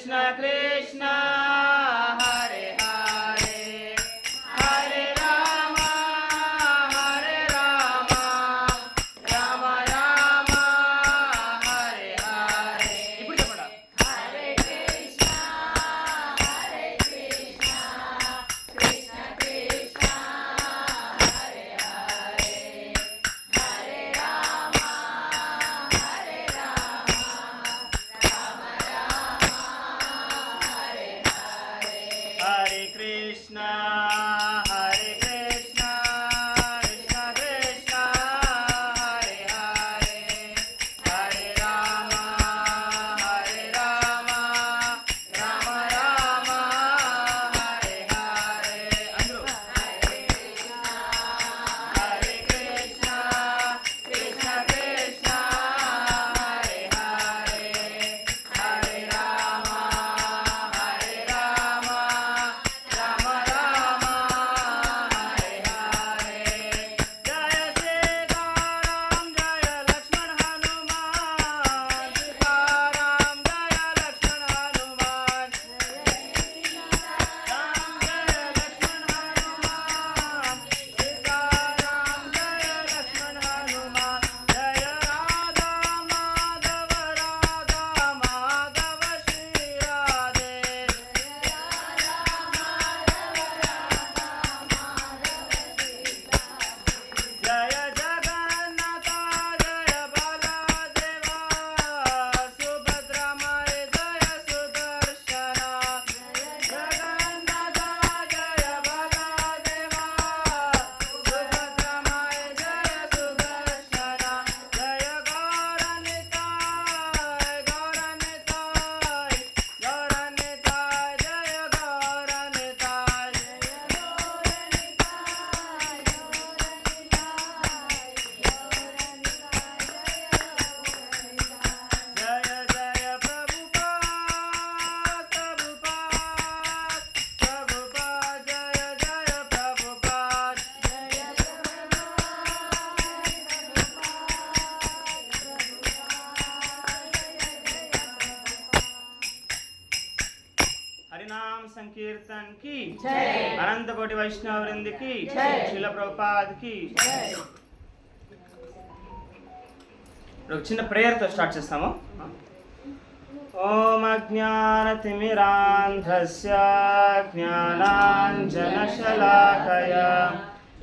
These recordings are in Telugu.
कृष्ण हरे हरे हरे राम राम राम हरे हरे ఇప్పుడు చెప్పండి हरे कृष्ण कृष्ण कृष्ण हरे हरे हरे राम राम राम हरे हरे हरे कृष्ण कृष्ण कृष्ण हरे हरे हरे राम राम राम हरे हरे अंदरू हरे कृष्ण कृष्ण कृष्ण हरे हरे हरे राम राम राम हरे हरे जय सीताराम जय लक्ष्मण हनुमान सीताराम जय लक्ष्मण हनुमान राम जय लक्ष्मण हनुमान सीताराम जय लक्ष्मण हनुमान जय राधा माधव श्री राधे जय जगन्नाथ जय बलदेवा सुभद्रा माय जय सुदर्शन जगन्नाथ जय बलदेवा सुभद्रा माय जय सुदर्शन जय गौरनिताय गौरनिताय गौरनिताय जय गौरनिताय जय जय प्रभुपाद प्रभुपाद प्रभुपाद जय जय प्रभुपाद हरिनाम संकीर्तन की जय। अनंत कोटि वैष्णव वृंद की जय। शिल प्रभुपाद की ఒక చిన్న ప్రేయర్తో స్టార్ట్ చేస్తాము. ఓం అజ్ఞానతిమిరాంధస్య జ్ఞానాంజనశలాకయ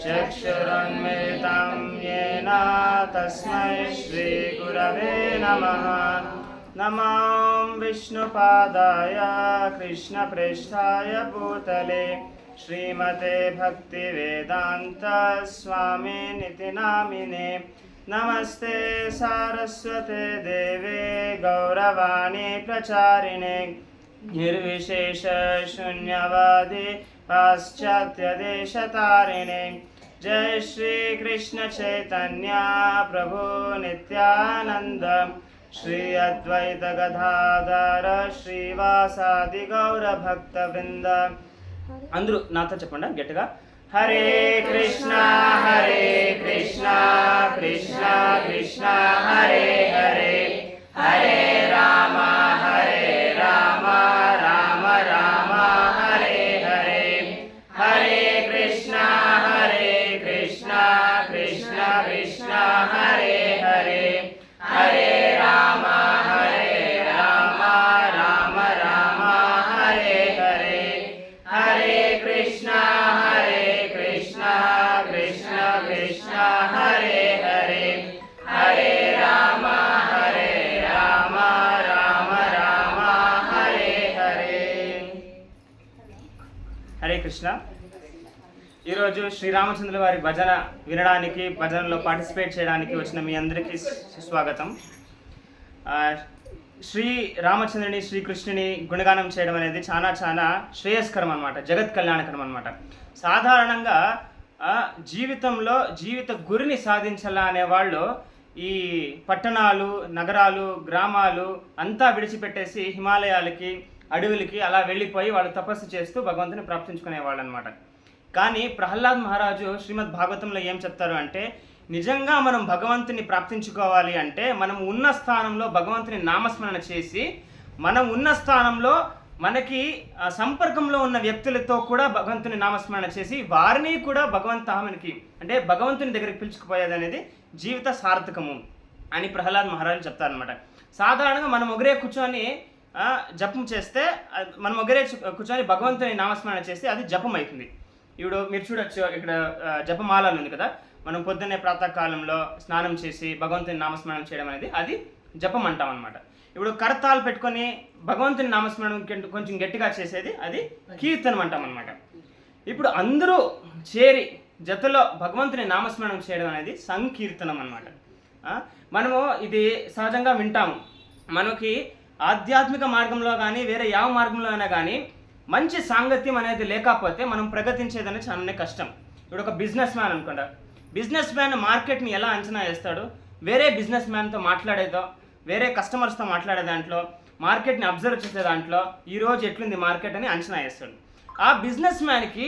చక్షురున్మిలితం యేన తస్మై శ్రీగురవే నమః. నమో విష్ణుపాదాయ కృష్ణప్రేష్ఠాయ భూతలే శ్రీమతే భక్తివేదాంత స్వామినితి నామినే. नमस्ते सारस्वते देवे गौरवाणी प्रचारिणे निर्विशेष शून्यवादी पाश्चात्यदेशतारिणे. जय श्री कृष्ण चैतन्य प्रभु नित्यानंद श्री अद्वैत गदाधर श्रीवासादि गौर भक्त वृंद. अंदरू नातो చెప్పండి గట్టిగా हरे कृष्ण कृष्ण कृष्ण हरे हरे हरे राम राम राम हरे हरे हरे कृष्ण कृष्ण कृष्ण हरे हरे हरे राम राम राम हरे हरे हरे कृष्ण कृष्ण कृष्ण हरे हरे हरे राम राम हरे हरे. హరే కృష్ణ. ఈరోజు శ్రీరామచంద్రుల వారి భజన వినడానికి భజనలో పార్టిసిపేట్ చేయడానికి వచ్చిన మీ అందరికీ స్వాగతం. శ్రీ రామచంద్రుని శ్రీకృష్ణుని గుణగానం చేయడం అనేది చాలా చాలా శ్రేయస్కరం అనమాట, జగత్ కళ్యాణకరం అనమాట. సాధారణంగా జీవితంలో జీవిత గురిని సాధించాలా అనేవాళ్ళు ఈ పట్టణాలు నగరాలు గ్రామాలు అంతా విడిచిపెట్టేసి హిమాలయాలకి అడవులకి అలా వెళ్ళిపోయి వాళ్ళు తపస్సు చేస్తూ భగవంతుని ప్రాప్తించుకునేవాళ్ళు అనమాట. కానీ ప్రహ్లాద్ మహారాజు శ్రీమద్ భాగవతంలో ఏం చెప్తారు అంటే, నిజంగా మనం భగవంతుని ప్రాప్తించుకోవాలి అంటే మనం ఉన్న స్థానంలో భగవంతుని నామస్మరణ చేసి మనం ఉన్న స్థానంలో మనకి సంపర్కంలో ఉన్న వ్యక్తులతో కూడా భగవంతుని నామస్మరణ చేసి వారిని కూడా భగవంతానికి అంటే భగవంతుని దగ్గరికి పిలుచుకుపోయేది అనేది జీవిత సార్థకము అని ప్రహ్లాద్ మహారాజు చెప్తారనమాట. సాధారణంగా మనం ఒకరే కూర్చొని జపం చేస్తే, మనం ఒకరే కూర్చొని భగవంతుని నామస్మరణ చేస్తే అది జపం అవుతుంది. ఇప్పుడు మీరు చూడొచ్చు, ఇక్కడ జపమాలను ఉంది కదా, మనం పొద్దున్నే ప్రాతకాలంలో స్నానం చేసి భగవంతుని నామస్మరణ చేయడం అనేది అది జపం అంటాం అనమాట. ఇప్పుడు కర్తాలు పెట్టుకొని భగవంతుని నామస్మరణం కొంచెం గట్టిగా చేసేది అది కీర్తనం అంటాం అనమాట. ఇప్పుడు అందరూ చేరి జతలో భగవంతుని నామస్మరణం చేయడం అనేది సంకీర్తనం అనమాట. మనము ఇది సహజంగా వింటాము. మనకి ఆధ్యాత్మిక మార్గంలో కానీ వేరే ಯಾವ మార్గంలో అయినా కానీ మంచి సాంగత్యం అనేది లేకపోతే మనం ప్రగతించేదని చాలా కష్టం. ఇప్పుడు ఒక బిజినెస్ మ్యాన్ అనుకోండి, బిజినెస్ మ్యాన్ మార్కెట్ని ఎలా అంచనా వేస్తాడు? వేరే బిజినెస్ మ్యాన్తో మాట్లాడేదో, వేరే కస్టమర్స్తో మాట్లాడే దాంట్లో, మార్కెట్ని అబ్జర్వ్ చేసే దాంట్లో ఈరోజు ఎట్లుంది మార్కెట్ అని అంచనా వేస్తాడు. ఆ బిజినెస్ మ్యాన్కి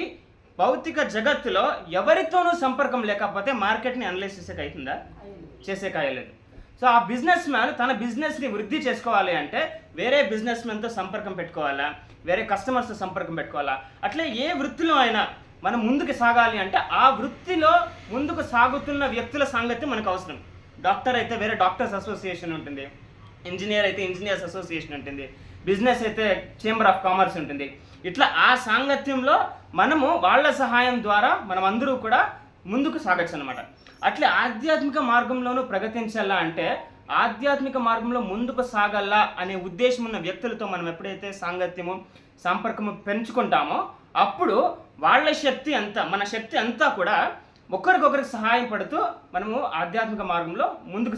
భౌతిక జగత్తులో ఎవరితోనూ సంపర్కం లేకపోతే మార్కెట్ని అనలైజ్ చేసేకి అవుతుందా? చేసే కాయలేదు. సో ఆ బిజినెస్ మ్యాన్ తన బిజినెస్ని వృద్ధి చేసుకోవాలి అంటే వేరే బిజినెస్ మ్యాన్తో సంపర్కం పెట్టుకోవాలా, వేరే కస్టమర్స్తో సంపర్కం పెట్టుకోవాలా. అట్లే ఏ వృత్తిలో అయినా మనం ముందుకు సాగాలి అంటే ఆ వృత్తిలో ముందుకు సాగుతున్న వ్యక్తుల సాంగత్యం మనకు అవసరం. డాక్టర్ అయితే వేరే డాక్టర్స్ అసోసియేషన్ ఉంటుంది, ఇంజనీర్ అయితే ఇంజనీర్స్ అసోసియేషన్ ఉంటుంది, బిజినెస్ అయితే చేంబర్ ఆఫ్ కామర్స్ ఉంటుంది. ఇట్లా ఆ సాంగత్యంలో మనము వాళ్ళ సహాయం ద్వారా మనం అందరూ కూడా ముందుకు సాగచ్చు అనమాట. అట్లే ఆధ్యాత్మిక మార్గంలోనూ ప్రగతించాలా అంటే ఆధ్యాత్మిక మార్గంలో ముందుకు సాగల్లా అనే ఉద్దేశం ఉన్న వ్యక్తులతో మనం ఎప్పుడైతే సాంగత్యము సంపర్కము పెంచుకుంటామో అప్పుడు వాళ్ళ శక్తి అంతా మన శక్తి అంతా కూడా ఒకరికొకరికి సహాయం పడుతూ మనము ఆధ్యాత్మిక మార్గంలో ముందుకు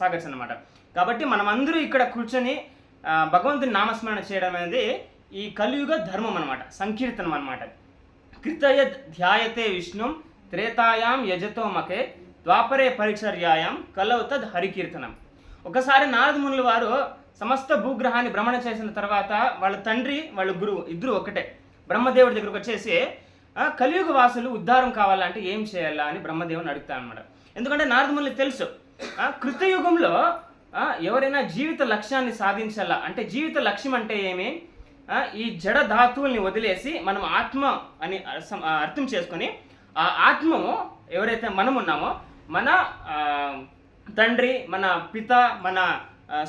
సాగచ్చు అనమాట. కాబట్టి మనమందరూ ఇక్కడ కూర్చొని భగవంతుని నామస్మరణ చేయడం అనేది ఈ కలియుగ ధర్మం అనమాట, సంకీర్తనం అనమాట. కృతయ ధ్యాయతే విష్ణుం త్రేతాయాం యజతో మకే ద్వాపరే పరిచర్యాయాం కలౌ తద్ హరికీర్తనం. ఒకసారి నారద మునుల వారు సమస్త భూగ్రహాన్ని భ్రమణ చేసిన తర్వాత వాళ్ళ తండ్రి వాళ్ళ గురువు ఇద్దరు ఒకటే బ్రహ్మదేవుడి దగ్గరకు వచ్చేసి కలియుగ వాసులు ఉద్ధారం కావాలంటే ఏం చేయాలా అని బ్రహ్మదేవుని అడుగుతాను అనమాట. ఎందుకంటే నారద మునులకు తెలుసు కృతయుగంలో ఎవరైనా జీవిత లక్ష్యాన్ని సాధించాలా అంటే జీవిత లక్ష్యం అంటే ఏమి, ఈ జడ ధాతువుల్ని వదిలేసి మనం ఆత్మ అని అర్థం చేసుకొని ఆ ఆత్మము ఎవరైతే మనం ఉన్నామో మన తండ్రి, మన పిత, మన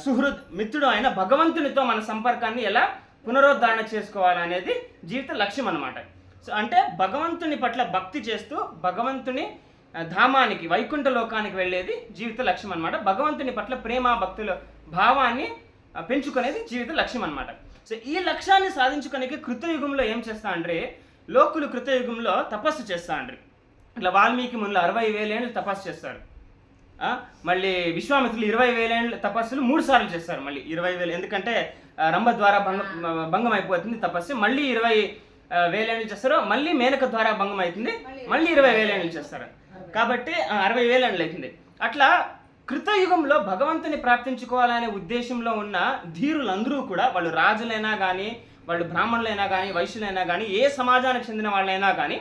సుహృద్ మిత్రుడు అయిన భగవంతునితో మన సంపర్కాన్ని ఎలా పునరుద్ధరణ చేసుకోవాలనేది జీవిత లక్ష్యం అన్నమాట. సో అంటే భగవంతుని పట్ల భక్తి చేస్తూ భగవంతుని ధామానికి వైకుంఠ లోకానికి వెళ్ళేది జీవిత లక్ష్యం అన్నమాట. భగవంతుని పట్ల ప్రేమ భక్తుల భావాన్ని పెంచుకునేది జీవిత లక్ష్యం అన్నమాట. సో ఈ లక్ష్యాన్ని సాధించుకునే కృతయుగంలో ఏం చేస్తా అంటే లోకులు కృతయుగంలో తపస్సు చేస్తా అండ్రి. ఇట్లా వాల్మీకి మునులు 60,000 ఏళ్ళు తపస్సు చేస్తారు. మళ్ళీ విశ్వామిత్రులు 20,000 ఏళ్ళు తపస్సులు 3 సార్లు చేస్తారు. మళ్ళీ 20,000 ఎందుకంటే రంభ ద్వారా భంగం అయిపోతుంది తపస్సు, మళ్ళీ 20,000 ఏళ్ళు చేస్తారు. మళ్ళీ మేనక ద్వారా భంగం అవుతుంది, మళ్ళీ 20,000 ఏళ్ళు చేస్తారు. కాబట్టి 60,000 ఏళ్ళు అవుతుంది. అట్లా కృతయుగంలో భగవంతుని ప్రాప్తించుకోవాలనే ఉద్దేశంలో ఉన్న ధీరులందరూ కూడా వాళ్ళు రాజులైనా కానీ, వాళ్ళు బ్రాహ్మణులైనా కానీ, వైశ్యులైనా కానీ, ఏ సమాజానికి చెందిన వాళ్ళైనా కానీ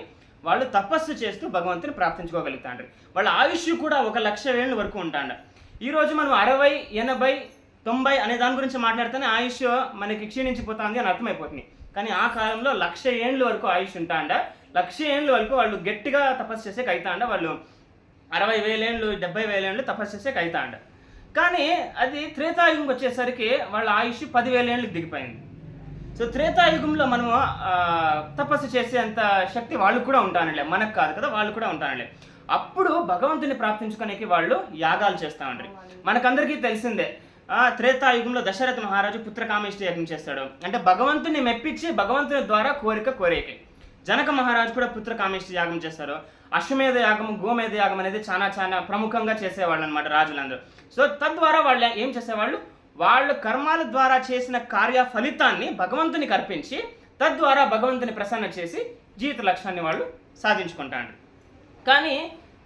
వాళ్ళు తపస్సు చేస్తూ భగవంతుని ప్రాప్తించుకోగలుగుతాండ్రు. వాళ్ళ ఆయుష్ కూడా 1,00,000 ఏళ్ళ వరకు ఉంటాండ. ఈరోజు మనం 60, 80, 90 అనే దాని గురించి మాట్లాడితేనే ఆయుష్ మనకి క్షీణించిపోతుంది అని అర్థమైపోతుంది. కానీ ఆ కాలంలో 1,00,000 ఏళ్ళ వరకు ఆయుష్ ఉంటాండ. 1,00,000 ఏళ్ళ వరకు వాళ్ళు గట్టిగా తపస్సు చేసే కైతాండ. వాళ్ళు 60,000 ఏళ్ళు 70,000 ఏళ్ళు తపస్సు చేసే కైతాండ. కానీ అది త్రేతాయుగంకి వచ్చేసరికి వాళ్ళ ఆయుష్ 10,000 ఏళ్ళకి దిగిపోయింది. సో త్రేతాయుగంలో మనము తపస్సు చేసేంత శక్తి వాళ్ళు కూడా ఉంటానులే, మనకు కాదు కదా, వాళ్ళు కూడా ఉంటానులే. అప్పుడు భగవంతుని ప్రాప్తించుకోనికి వాళ్ళు యాగాలు చేస్తూ ఉంటారు. మనకందరికీ తెలిసిందే త్రేతాయుగంలో దశరథ మహారాజు పుత్రకామేష్టి యాగం చేస్తాడు. అంటే భగవంతుని మెప్పించి భగవంతుని ద్వారా కోరికే. జనక మహారాజు కూడా పుత్రకామేష్టి యాగం చేస్తారు. అశ్వమేధ యాగం, గోమేధ యాగం అనేది చాలా ప్రముఖంగా చేసేవాళ్ళు అనమాట రాజులందరూ. సో తద్వారా వాళ్ళు ఏం చేసేవాళ్ళు, వాళ్ళు కర్మాల ద్వారా చేసిన కార్య ఫలితాన్ని భగవంతునికి అర్పించి తద్వారా భగవంతుని ప్రసన్న చేసి జీవిత లక్ష్యాన్ని వాళ్ళు సాధించుకుంటారు. కానీ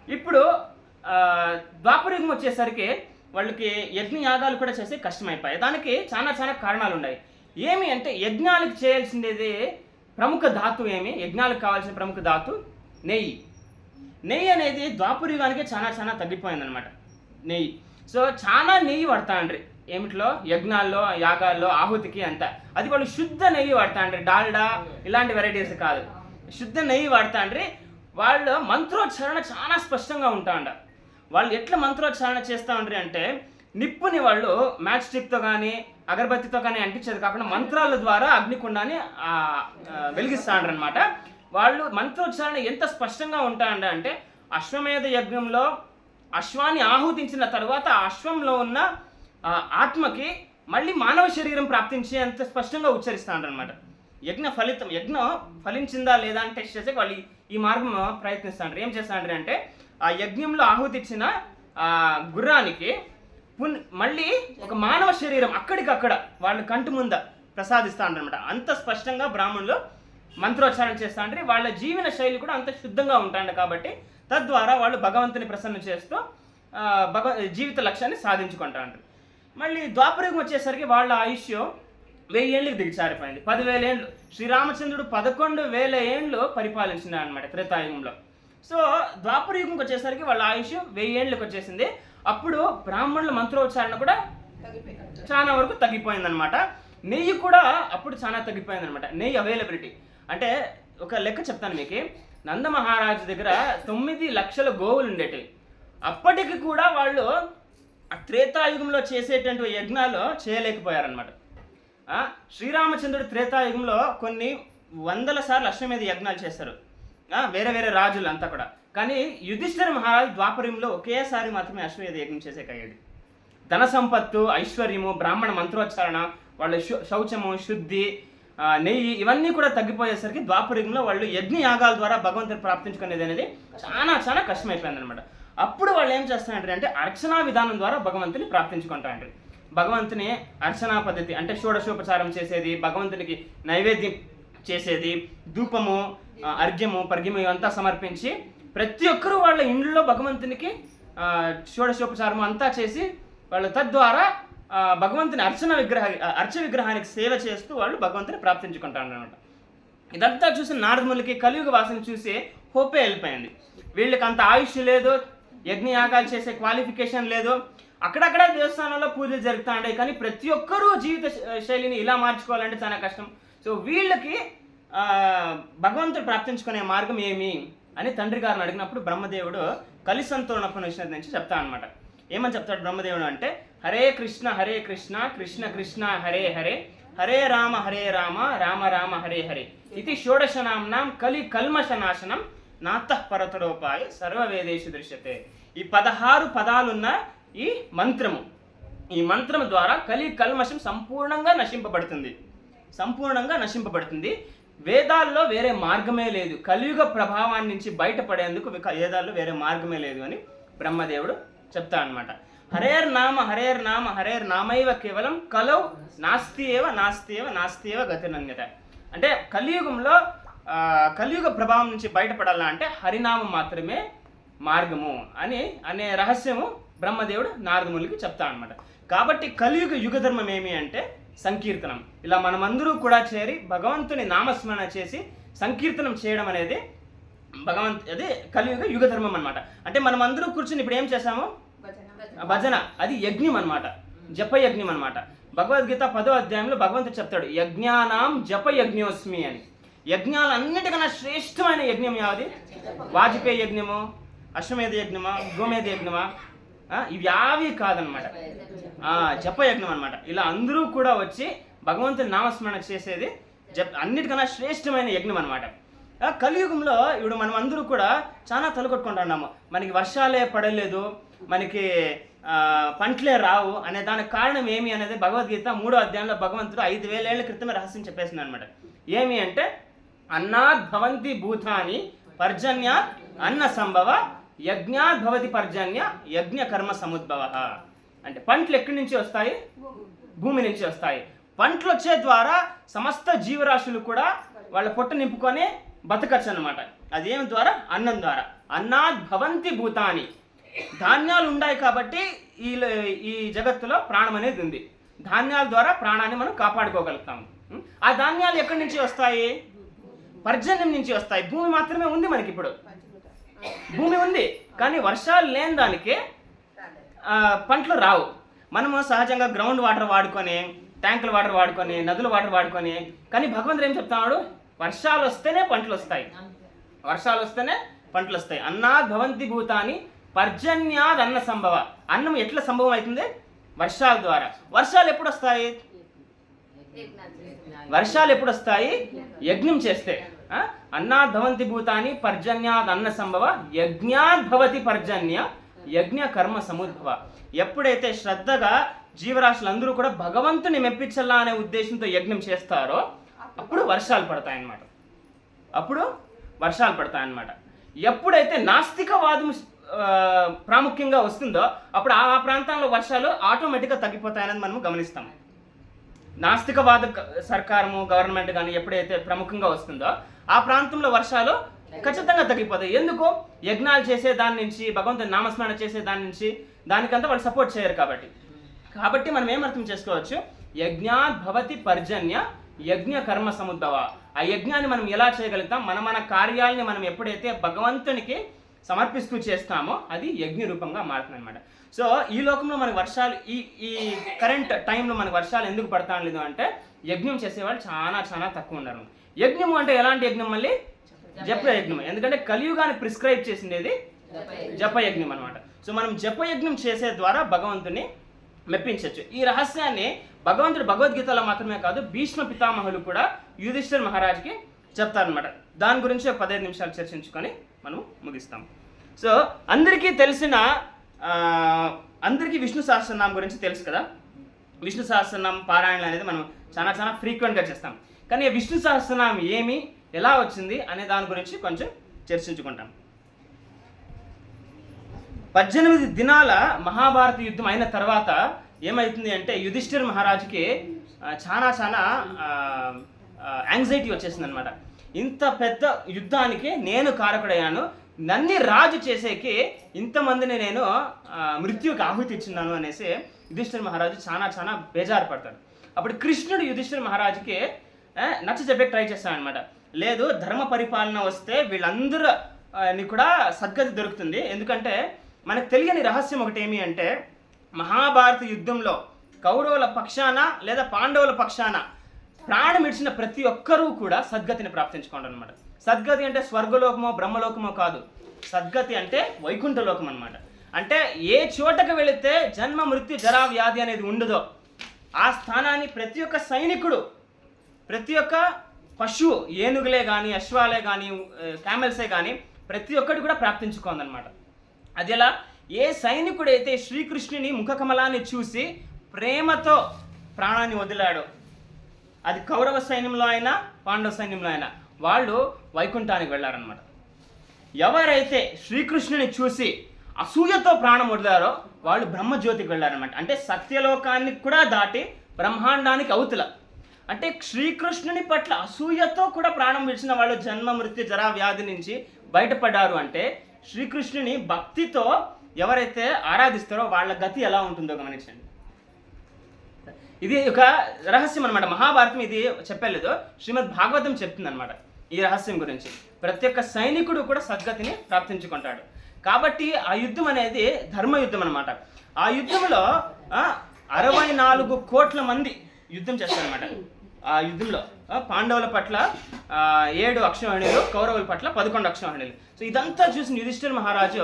ఇప్పుడు ద్వాపరయుగం వచ్చేసరికి వాళ్ళకి యజ్ఞయాగాలు కూడా చేసి కష్టమైపోయాయి. దానికి చాలా కారణాలు ఉన్నాయి. ఏమి అంటే యజ్ఞాలకు చేయాల్సిందేది ప్రముఖ ధాతు ఏమి, యజ్ఞాలకు కావాల్సిన ప్రముఖ ధాతు నెయ్యి అనేది ద్వాపరయుగానికి చాలా తగ్గిపోయిందనమాట నెయ్యి. సో చాలా నెయ్యి పడతాండ్రి ఏమిట్లో యజ్ఞాల్లో యాగాల్లో ఆహుతికి అంత. అది వాళ్ళు శుద్ధ నెయ్యి వాడతాండ్రి, డాల్డా ఇలాంటి వెరైటీస్ కాదు, శుద్ధ నెయ్యి వాడతాండ్రి. వాళ్ళ మంత్రోచ్చారణ చాలా స్పష్టంగా ఉంటాండ. వాళ్ళు ఎట్లా మంత్రోచ్చారణ చేస్తూ ఉండ్రి అంటే నిప్పుని వాళ్ళు మ్యాచ్ స్టిక్తో కానీ అగరబత్తితో కానీ అంటించేది కాకుండా మంత్రాల ద్వారా అగ్నికుండాన్ని వెలిగిస్తాండ్రు అనమాట. వాళ్ళు మంత్రోచ్చారణ ఎంత స్పష్టంగా ఉంటాండ అంటే అశ్వమేధ యజ్ఞంలో అశ్వాన్ని ఆహుతించిన తర్వాత ఆ అశ్వంలో ఉన్న ఆత్మకి మళ్ళీ మానవ శరీరం ప్రాప్తించే అంత స్పష్టంగా ఉచ్చరిస్తాండ్రు అనమాట. యజ్ఞం ఫలించిందా లేదా అని టెస్ట్ చేసే వాళ్ళు ఈ మార్గం ప్రయత్నిస్తాండ్రు. ఏం చేస్తాండ్రు అంటే ఆ యజ్ఞంలో ఆహుతి ఇచ్చిన గుర్రానికి మళ్ళీ ఒక మానవ శరీరం అక్కడికక్కడ వాళ్ళ కంటి ముంద ప్రసాదిస్తాండ్రు అనమాట. అంత స్పష్టంగా బ్రాహ్మణులు మంత్రోచ్చారణ చేస్తాండ్రి. వాళ్ళ జీవన శైలి కూడా అంత శుద్ధంగా ఉంటాండి కాబట్టి తద్వారా వాళ్ళు భగవంతుని ప్రసన్న చేస్తూ జీవిత లక్ష్యాన్ని సాధించుకుంటాండ్రు. మళ్ళీ ద్వాపరయుగం వచ్చేసరికి వాళ్ళ ఆయుష్ 1000 ఏళ్ళకి దిగచారిపోయింది. 10,000 ఏళ్ళు. శ్రీరామచంద్రుడు 11,000 ఏళ్ళు పరిపాలించినాడు అనమాట త్రేతాయుగంలో. సో ద్వాపరయుగంకి వచ్చేసరికి వాళ్ళ ఆయుష్ 1000 ఏళ్ళకి వచ్చేసింది. అప్పుడు బ్రాహ్మణుల మంత్రోచ్చారణ కూడా చాలా వరకు తగ్గిపోయిందనమాట. నెయ్యి కూడా అప్పుడు చాలా తగ్గిపోయిందనమాట. నెయ్యి అవైలబిలిటీ అంటే ఒక లెక్క చెప్తాను మీకు. నంద మహారాజు దగ్గర 9 లక్షల గోవులు ఉండేటివి. అప్పటికి కూడా వాళ్ళు త్రేతాయుగంలో చేసేటువంటి యజ్ఞాలు చేయలేకపోయారనమాట. శ్రీరామచంద్రుడు త్రేతాయుగంలో కొన్ని 100 సార్లు అశ్వమేధ యజ్ఞాలు చేస్తారు, వేరే వేరే రాజులు అంతా కూడా. కానీ యుధిష్ఠిర మహారాజు ద్వాపర్యంలో ఒకేసారి మాత్రమే అశ్వమేధ యజ్ఞం చేసేకయ్యాడు. ధన సంపత్తు, ఐశ్వర్యము, బ్రాహ్మణ మంత్రోచ్చారణ, వాళ్ళ శౌచము, శుద్ధి, నెయ్యి ఇవన్నీ కూడా తగ్గిపోయేసరికి ద్వాపరయుగంలో వాళ్ళు యజ్ఞ యాగాల ద్వారా భగవంతుని ప్రాప్తించుకునేది అనేది చాలా చాలా కష్టమైపోయింది అనమాట. అప్పుడు వాళ్ళు ఏం చేస్తారంటే అంటే అర్చనా విధానం ద్వారా భగవంతుని ప్రాప్తించుకుంటారంటారు. భగవంతుని అర్చనా పద్ధతి అంటే షోడశోపచారం చేసేది, భగవంతునికి నైవేద్యం చేసేది, ధూపము, అర్ఘ్యము, పర్ఘ్యము ఇవంతా సమర్పించి ప్రతి ఒక్కరూ వాళ్ళ ఇంట్లో భగవంతునికి షోడశోపచారం అంతా చేసి వాళ్ళు తద్వారా భగవంతుని అర్చ విగ్రహానికి సేవ చేస్తూ వాళ్ళు భగవంతుని ప్రాప్తించుకుంటారు అన్నమాట. ఇదంతా చూసి నారదములకి కలియుగ వాసన చూసి హోపే వెళ్ళిపోయింది. వీళ్ళకి అంత ఆయుష్ లేదు, యజ్ఞయాగాలు చేసే క్వాలిఫికేషన్ లేదు. అక్కడక్కడ దేవస్థానాల్లో పూజలు జరుగుతూ ఉంటాయి, కానీ ప్రతి ఒక్కరూ జీవిత శైలిని ఇలా మార్చుకోవాలంటే చాలా కష్టం. సో వీళ్ళకి భగవంతుడు ప్రాప్తించుకునే మార్గం ఏమి అని తండ్రి గారిని అడిగినప్పుడు బ్రహ్మదేవుడు కలిసంతోరణోపనిషత్తు నుంచి చెప్తా అనమాట. ఏమని చెప్తాడు బ్రహ్మదేవుడు అంటే హరే కృష్ణ కృష్ణ కృష్ణ హరే హరే, హరే రామ రామ రామ హరే హరే ఇది షోడశనాంనాం కలి కల్మషనాశనం నాతః పరతరోపాయ సర్వవేదేషు దృశ్యతే. ఈ 16 పదాలున్న ఈ మంత్రము ద్వారా కలి కల్మషం సంపూర్ణంగా నశింపబడుతుంది. వేదాల్లో వేరే మార్గమే లేదు. కలియుగ ప్రభావాన్ని నుంచి బయటపడేందుకు వేదాల్లో వేరే మార్గమే లేదు అని బ్రహ్మదేవుడు చెప్తా అనమాట. హరేర్ నామ నామైవ కేవలం కలౌ నాస్తియేవ గతిరన్యత. అంటే కలియుగంలో కలియుగ ప్రభావం నుంచి బయటపడాలా అంటే హరినామం మాత్రమే మార్గము అనే రహస్యము బ్రహ్మదేవుడు నారదమునికి చెప్తా అనమాట. కాబట్టి కలియుగ యుగ ధర్మం ఏమి అంటే సంకీర్తనం. ఇలా మనమందరూ కూడా చేరి భగవంతుని నామస్మరణ చేసి సంకీర్తనం చేయడం అనేది అదే కలియుగ యుగ ధర్మం అనమాట. అంటే మనమందరూ కూర్చుని ఇప్పుడు ఏం చేశాము? భజన. అది యజ్ఞం అనమాట, జపయజ్ఞం అనమాట. భగవద్గీత 10వ అధ్యాయంలో భగవంతుడు చెప్తాడు యజ్ఞానాం జపయజ్ఞోస్మి అని. యజ్ఞాలన్నిటికన్నా శ్రేష్టమైన యజ్ఞం యావది? వాజపేయి యజ్ఞము, అశ్వమేధ యజ్ఞమా, గోమేధ యజ్ఞమా, ఇవి యావి కాదనమాట, జపయజ్ఞం అనమాట. ఇలా అందరూ కూడా వచ్చి భగవంతుని నామస్మరణ చేసేది అన్నిటికన్నా శ్రేష్టమైన యజ్ఞం అనమాట. కలియుగంలో ఇప్పుడు మనం అందరూ కూడా చాలా తలకొట్టుకుంటున్నాము. మనకి వర్షాలే పడలేదు, మనకి పంటలే రావు అనే దానికి కారణం ఏమి అనేది భగవద్గీత 3వ అధ్యాయంలో భగవంతుడు 5,000 ఏళ్ల క్రితమే రహస్యం చెప్పేసింది అనమాట. ఏమి అంటే అన్నాద్ భవంతి భూతాని పర్జన్యాత్ అన్న సంభవ యజ్ఞాత్ భవతి పర్జన్య యజ్ఞ కర్మ సముద్భవ. అంటే పంటలు ఎక్కడి నుంచి వస్తాయి? భూమి నుంచి వస్తాయి. పంటలు వచ్చే ద్వారా సమస్త జీవరాశులు కూడా వాళ్ళ పొట్ట నింపుకొని బతకచ్చు అనమాట. అదేం ద్వారా? అన్నం ద్వారా. అన్నాద్ భవంతి భూతాని. ధాన్యాలు ఉన్నాయి కాబట్టి ఈ జగత్తులో ప్రాణం అనేది ఉంది. ధాన్యాల ద్వారా ప్రాణాన్ని మనం కాపాడుకోగలుగుతాము. ఆ ధాన్యాలు ఎక్కడి నుంచి వస్తాయి? పర్జన్యం నుంచి వస్తాయి. భూమి మాత్రమే ఉంది మనకి. ఇప్పుడు భూమి ఉంది కానీ వర్షాలు లేని దానికి పంటలు రావు. మనము సహజంగా గ్రౌండ్ వాటర్ వాడుకొని, ట్యాంకుల వాటర్ వాడుకొని, నదుల వాటర్ వాడుకొని, కానీ భగవంతుడు ఏం చెప్తున్నాడు? వర్షాలు వస్తేనే పంటలు వస్తాయి, వర్షాలు వస్తేనే పంటలు వస్తాయి. అన్నాద్ భవంతి భూతాని పర్జన్యాద్ అన్న సంభవ. అన్నం ఎట్లా సంభవం అవుతుంది? వర్షాల ద్వారా. వర్షాలు ఎప్పుడు వస్తాయి? వర్షాలు ఎప్పుడు వస్తాయి? యజ్ఞం చేస్తే. అన్నాద్ భవంతి భూతాని పర్జన్యాద్ అన్న సంభవ యజ్ఞాద్ భవతి పర్జన్య యజ్ఞ కర్మ సముద్భవ. ఎప్పుడైతే శ్రద్ధగా జీవరాశులందరూ కూడా భగవంతుని మెప్పించాలా అనే ఉద్దేశంతో యజ్ఞం చేస్తారో అప్పుడు వర్షాలు పడతాయన్నమాట. అప్పుడు వర్షాలు పడతాయన్నమాట. ఎప్పుడైతే నాస్తికవాదం ప్రాముఖ్యంగా వస్తుందో అప్పుడు ఆ ప్రాంతాల్లో వర్షాలు ఆటోమేటిక్గా తగ్గిపోతాయని మనం గమనిస్తాం. నాస్తికవాద సర్కారము, గవర్నమెంట్ కానీ ఎప్పుడైతే ప్రముఖంగా వస్తుందో ఆ ప్రాంతంలో వర్షాలు ఖచ్చితంగా తగ్గిపోతాయి. ఎందుకు? యజ్ఞాలు చేసే దాని నుంచి, భగవంతుని నామస్మరణ చేసే దాని నుంచి, దానికంతా వాళ్ళు సపోర్ట్ చేయరు కాబట్టి మనం ఏం అర్థం చేసుకోవచ్చు? యజ్ఞాద్ భవతి పర్జన్య యజ్ఞ కర్మ సముద్భవ. ఆ యజ్ఞాన్ని మనం ఎలా చేయగలుగుతాం? మన కార్యాలని మనం ఎప్పుడైతే భగవంతునికి సమర్పిస్తూ చేస్తామో అది యజ్ఞ రూపంగా మారుతుంది అనమాట. సో ఈ లోకంలో మనకు వర్షాలు ఈ కరెంట్ టైంలో మనకు వర్షాలు ఎందుకు పడతా లేదు అంటే యజ్ఞం చేసేవాళ్ళు చాలా చాలా తక్కువ ఉన్నారు. యజ్ఞము అంటే ఎలాంటి యజ్ఞం? మళ్ళీ జప యజ్ఞం. ఎందుకంటే కలియుగాన్ని ప్రిస్క్రైబ్ చేసిండేది జపయజ్ఞం అనమాట. సో మనం జపయజ్ఞం చేసే ద్వారా భగవంతుని మెప్పించవచ్చు. ఈ రహస్యాన్ని భగవంతుడు భగవద్గీతలో మాత్రమే కాదు, భీష్మ పితామహులు కూడా యుధిష్ఠిర్ మహారాజ్కి చెప్తారనమాట. దాని గురించి 15 నిమిషాలు చర్చించుకొని మనం ముగిస్తాం. సో అందరికీ విష్ణు సహస్రనామం గురించి తెలుసు కదా. విష్ణు సహస్రనామం పారాయణలు అనేది మనం చాలా చాలా ఫ్రీక్వెంట్గా చేస్తాం. కానీ విష్ణు సహస్రనామం ఏమి, ఎలా వచ్చింది అనే దాని గురించి కొంచెం చర్చించుకుంటాం. 18 దినాల మహాభారత యుద్ధం అయిన తర్వాత ఏమవుతుంది అంటే యుధిష్ఠిర్ మహారాజుకి చాలా చాలా యాంగ్జైటీ వచ్చేసింది అనమాట. ఇంత పెద్ద యుద్ధానికి నేను కారకుడయ్యాను, నన్ను రాజు చేసేకి ఇంతమందిని నేను మృత్యుకి ఆహుతి ఇచ్చిన్నాను అనేసి యుధిష్ఠిర్ మహారాజు చాలా చాలా బేజారు పడతాడు. అప్పుడు కృష్ణుడు యుధిష్ఠిర్ మహారాజుకి నచ్చ చెప్పే ట్రై చేస్తాడనమాట. లేదు, ధర్మ పరిపాలన వస్తే వీళ్ళందరూ కూడా సద్గతి దొరుకుతుంది. ఎందుకంటే మనకు తెలియని రహస్యం ఒకటి ఏమి అంటే మహాభారత యుద్ధంలో కౌరవుల పక్షాన లేదా పాండవుల పక్షాన ప్రాణం ఇచ్చిన ప్రతి ఒక్కరూ కూడా సద్గతిని ప్రాప్తించుకోండి అనమాట. సద్గతి అంటే స్వర్గలోకమో బ్రహ్మలోకమో కాదు, సద్గతి అంటే వైకుంఠలోకం అనమాట. అంటే ఏ చోటకు వెళితే జన్మ మృత్యు జరా వ్యాధి అనేది ఉండదో ఆ స్థానాన్ని ప్రతి ఒక్క సైనికుడు, ప్రతి ఒక్క పశువు, ఏనుగులే కానీ అశ్వాలే కానీ క్యామెల్సే కానీ ప్రతి ఒక్కటి కూడా ప్రాప్తించుకోందనమాట. అది ఎలా? ఏ సైనికుడైతే శ్రీకృష్ణుని ముఖకమలాన్ని చూసి ప్రేమతో ప్రాణాన్ని వదిలాడో, అది కౌరవ సైన్యంలో అయినా పాండవ సైన్యంలో అయినా, వాళ్ళు వైకుంఠానికి వెళ్ళారనమాట. ఎవరైతే శ్రీకృష్ణుని చూసి అసూయతో ప్రాణం వదిలారో వాళ్ళు బ్రహ్మజ్యోతికి వెళ్ళారనమాట. అంటే సత్యలోకాన్ని కూడా దాటి బ్రహ్మాండానికి అవతల. అంటే శ్రీకృష్ణుని పట్ల అసూయతో కూడా ప్రాణం విడిచిన వాళ్ళు జన్మ మృత్యు జరా వ్యాధి నుంచి బయటపడ్డారు. అంటే శ్రీకృష్ణుని భక్తితో ఎవరైతే ఆరాధిస్తారో వాళ్ళ గతి ఎలా ఉంటుందో గమనించండి. ఇది ఒక రహస్యం అనమాట. మహాభారతం ఇది చెప్పలేదు, శ్రీమద్ భాగవతం చెప్తుంది అనమాట ఈ రహస్యం గురించి. ప్రతి ఒక్క సైనికుడు కూడా సద్గతిని ప్రాప్తించుకుంటాడు. కాబట్టి ఆ యుద్ధం అనేది ధర్మయుద్ధం అనమాట. ఆ యుద్ధంలో 64 కోట్ల మంది యుద్ధం చేస్తారనమాట. ఆ యుద్ధంలో పాండవుల పట్ల 7 అక్షౌహిణులు, కౌరవుల పట్ల 11 అక్షౌహిణులు. సో ఇదంతా చూసిన యుధిష్ఠిర్ మహారాజు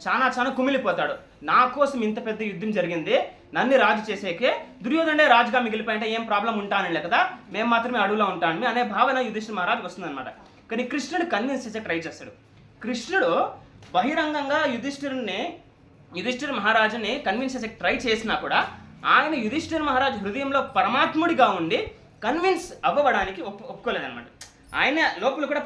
చాలా చాలా కుమిలిపోతాడు. నా కోసం ఇంత పెద్ద యుద్ధం జరిగింది, నన్ను రాజు చేసేకే దుర్యోధనే రాజుగా మిగిలిపోయింటే ఏం ప్రాబ్లం ఉంటానలే కదా, మేము మాత్రమే అడుగులో ఉంటాను అనే భావన యుధిష్ఠిర్ మహారాజుకి వస్తుందన్నమాట. కానీ కృష్ణుడు కన్విన్స్ చేసే ట్రై చేస్తాడు. కృష్ణుడు బహిరంగంగా యుధిష్ఠిర్ మహారాజుని కన్విన్స్ చేసే ట్రై చేసినా కూడా ఆయన యుధిష్ఠిర్ మహారాజు హృదయంలో పరమాత్ముడిగా ఉండి కన్విన్స్ అవ్వడానికి ఒప్పుకోలేదన్నమాట. ఆయన లోపల కూడా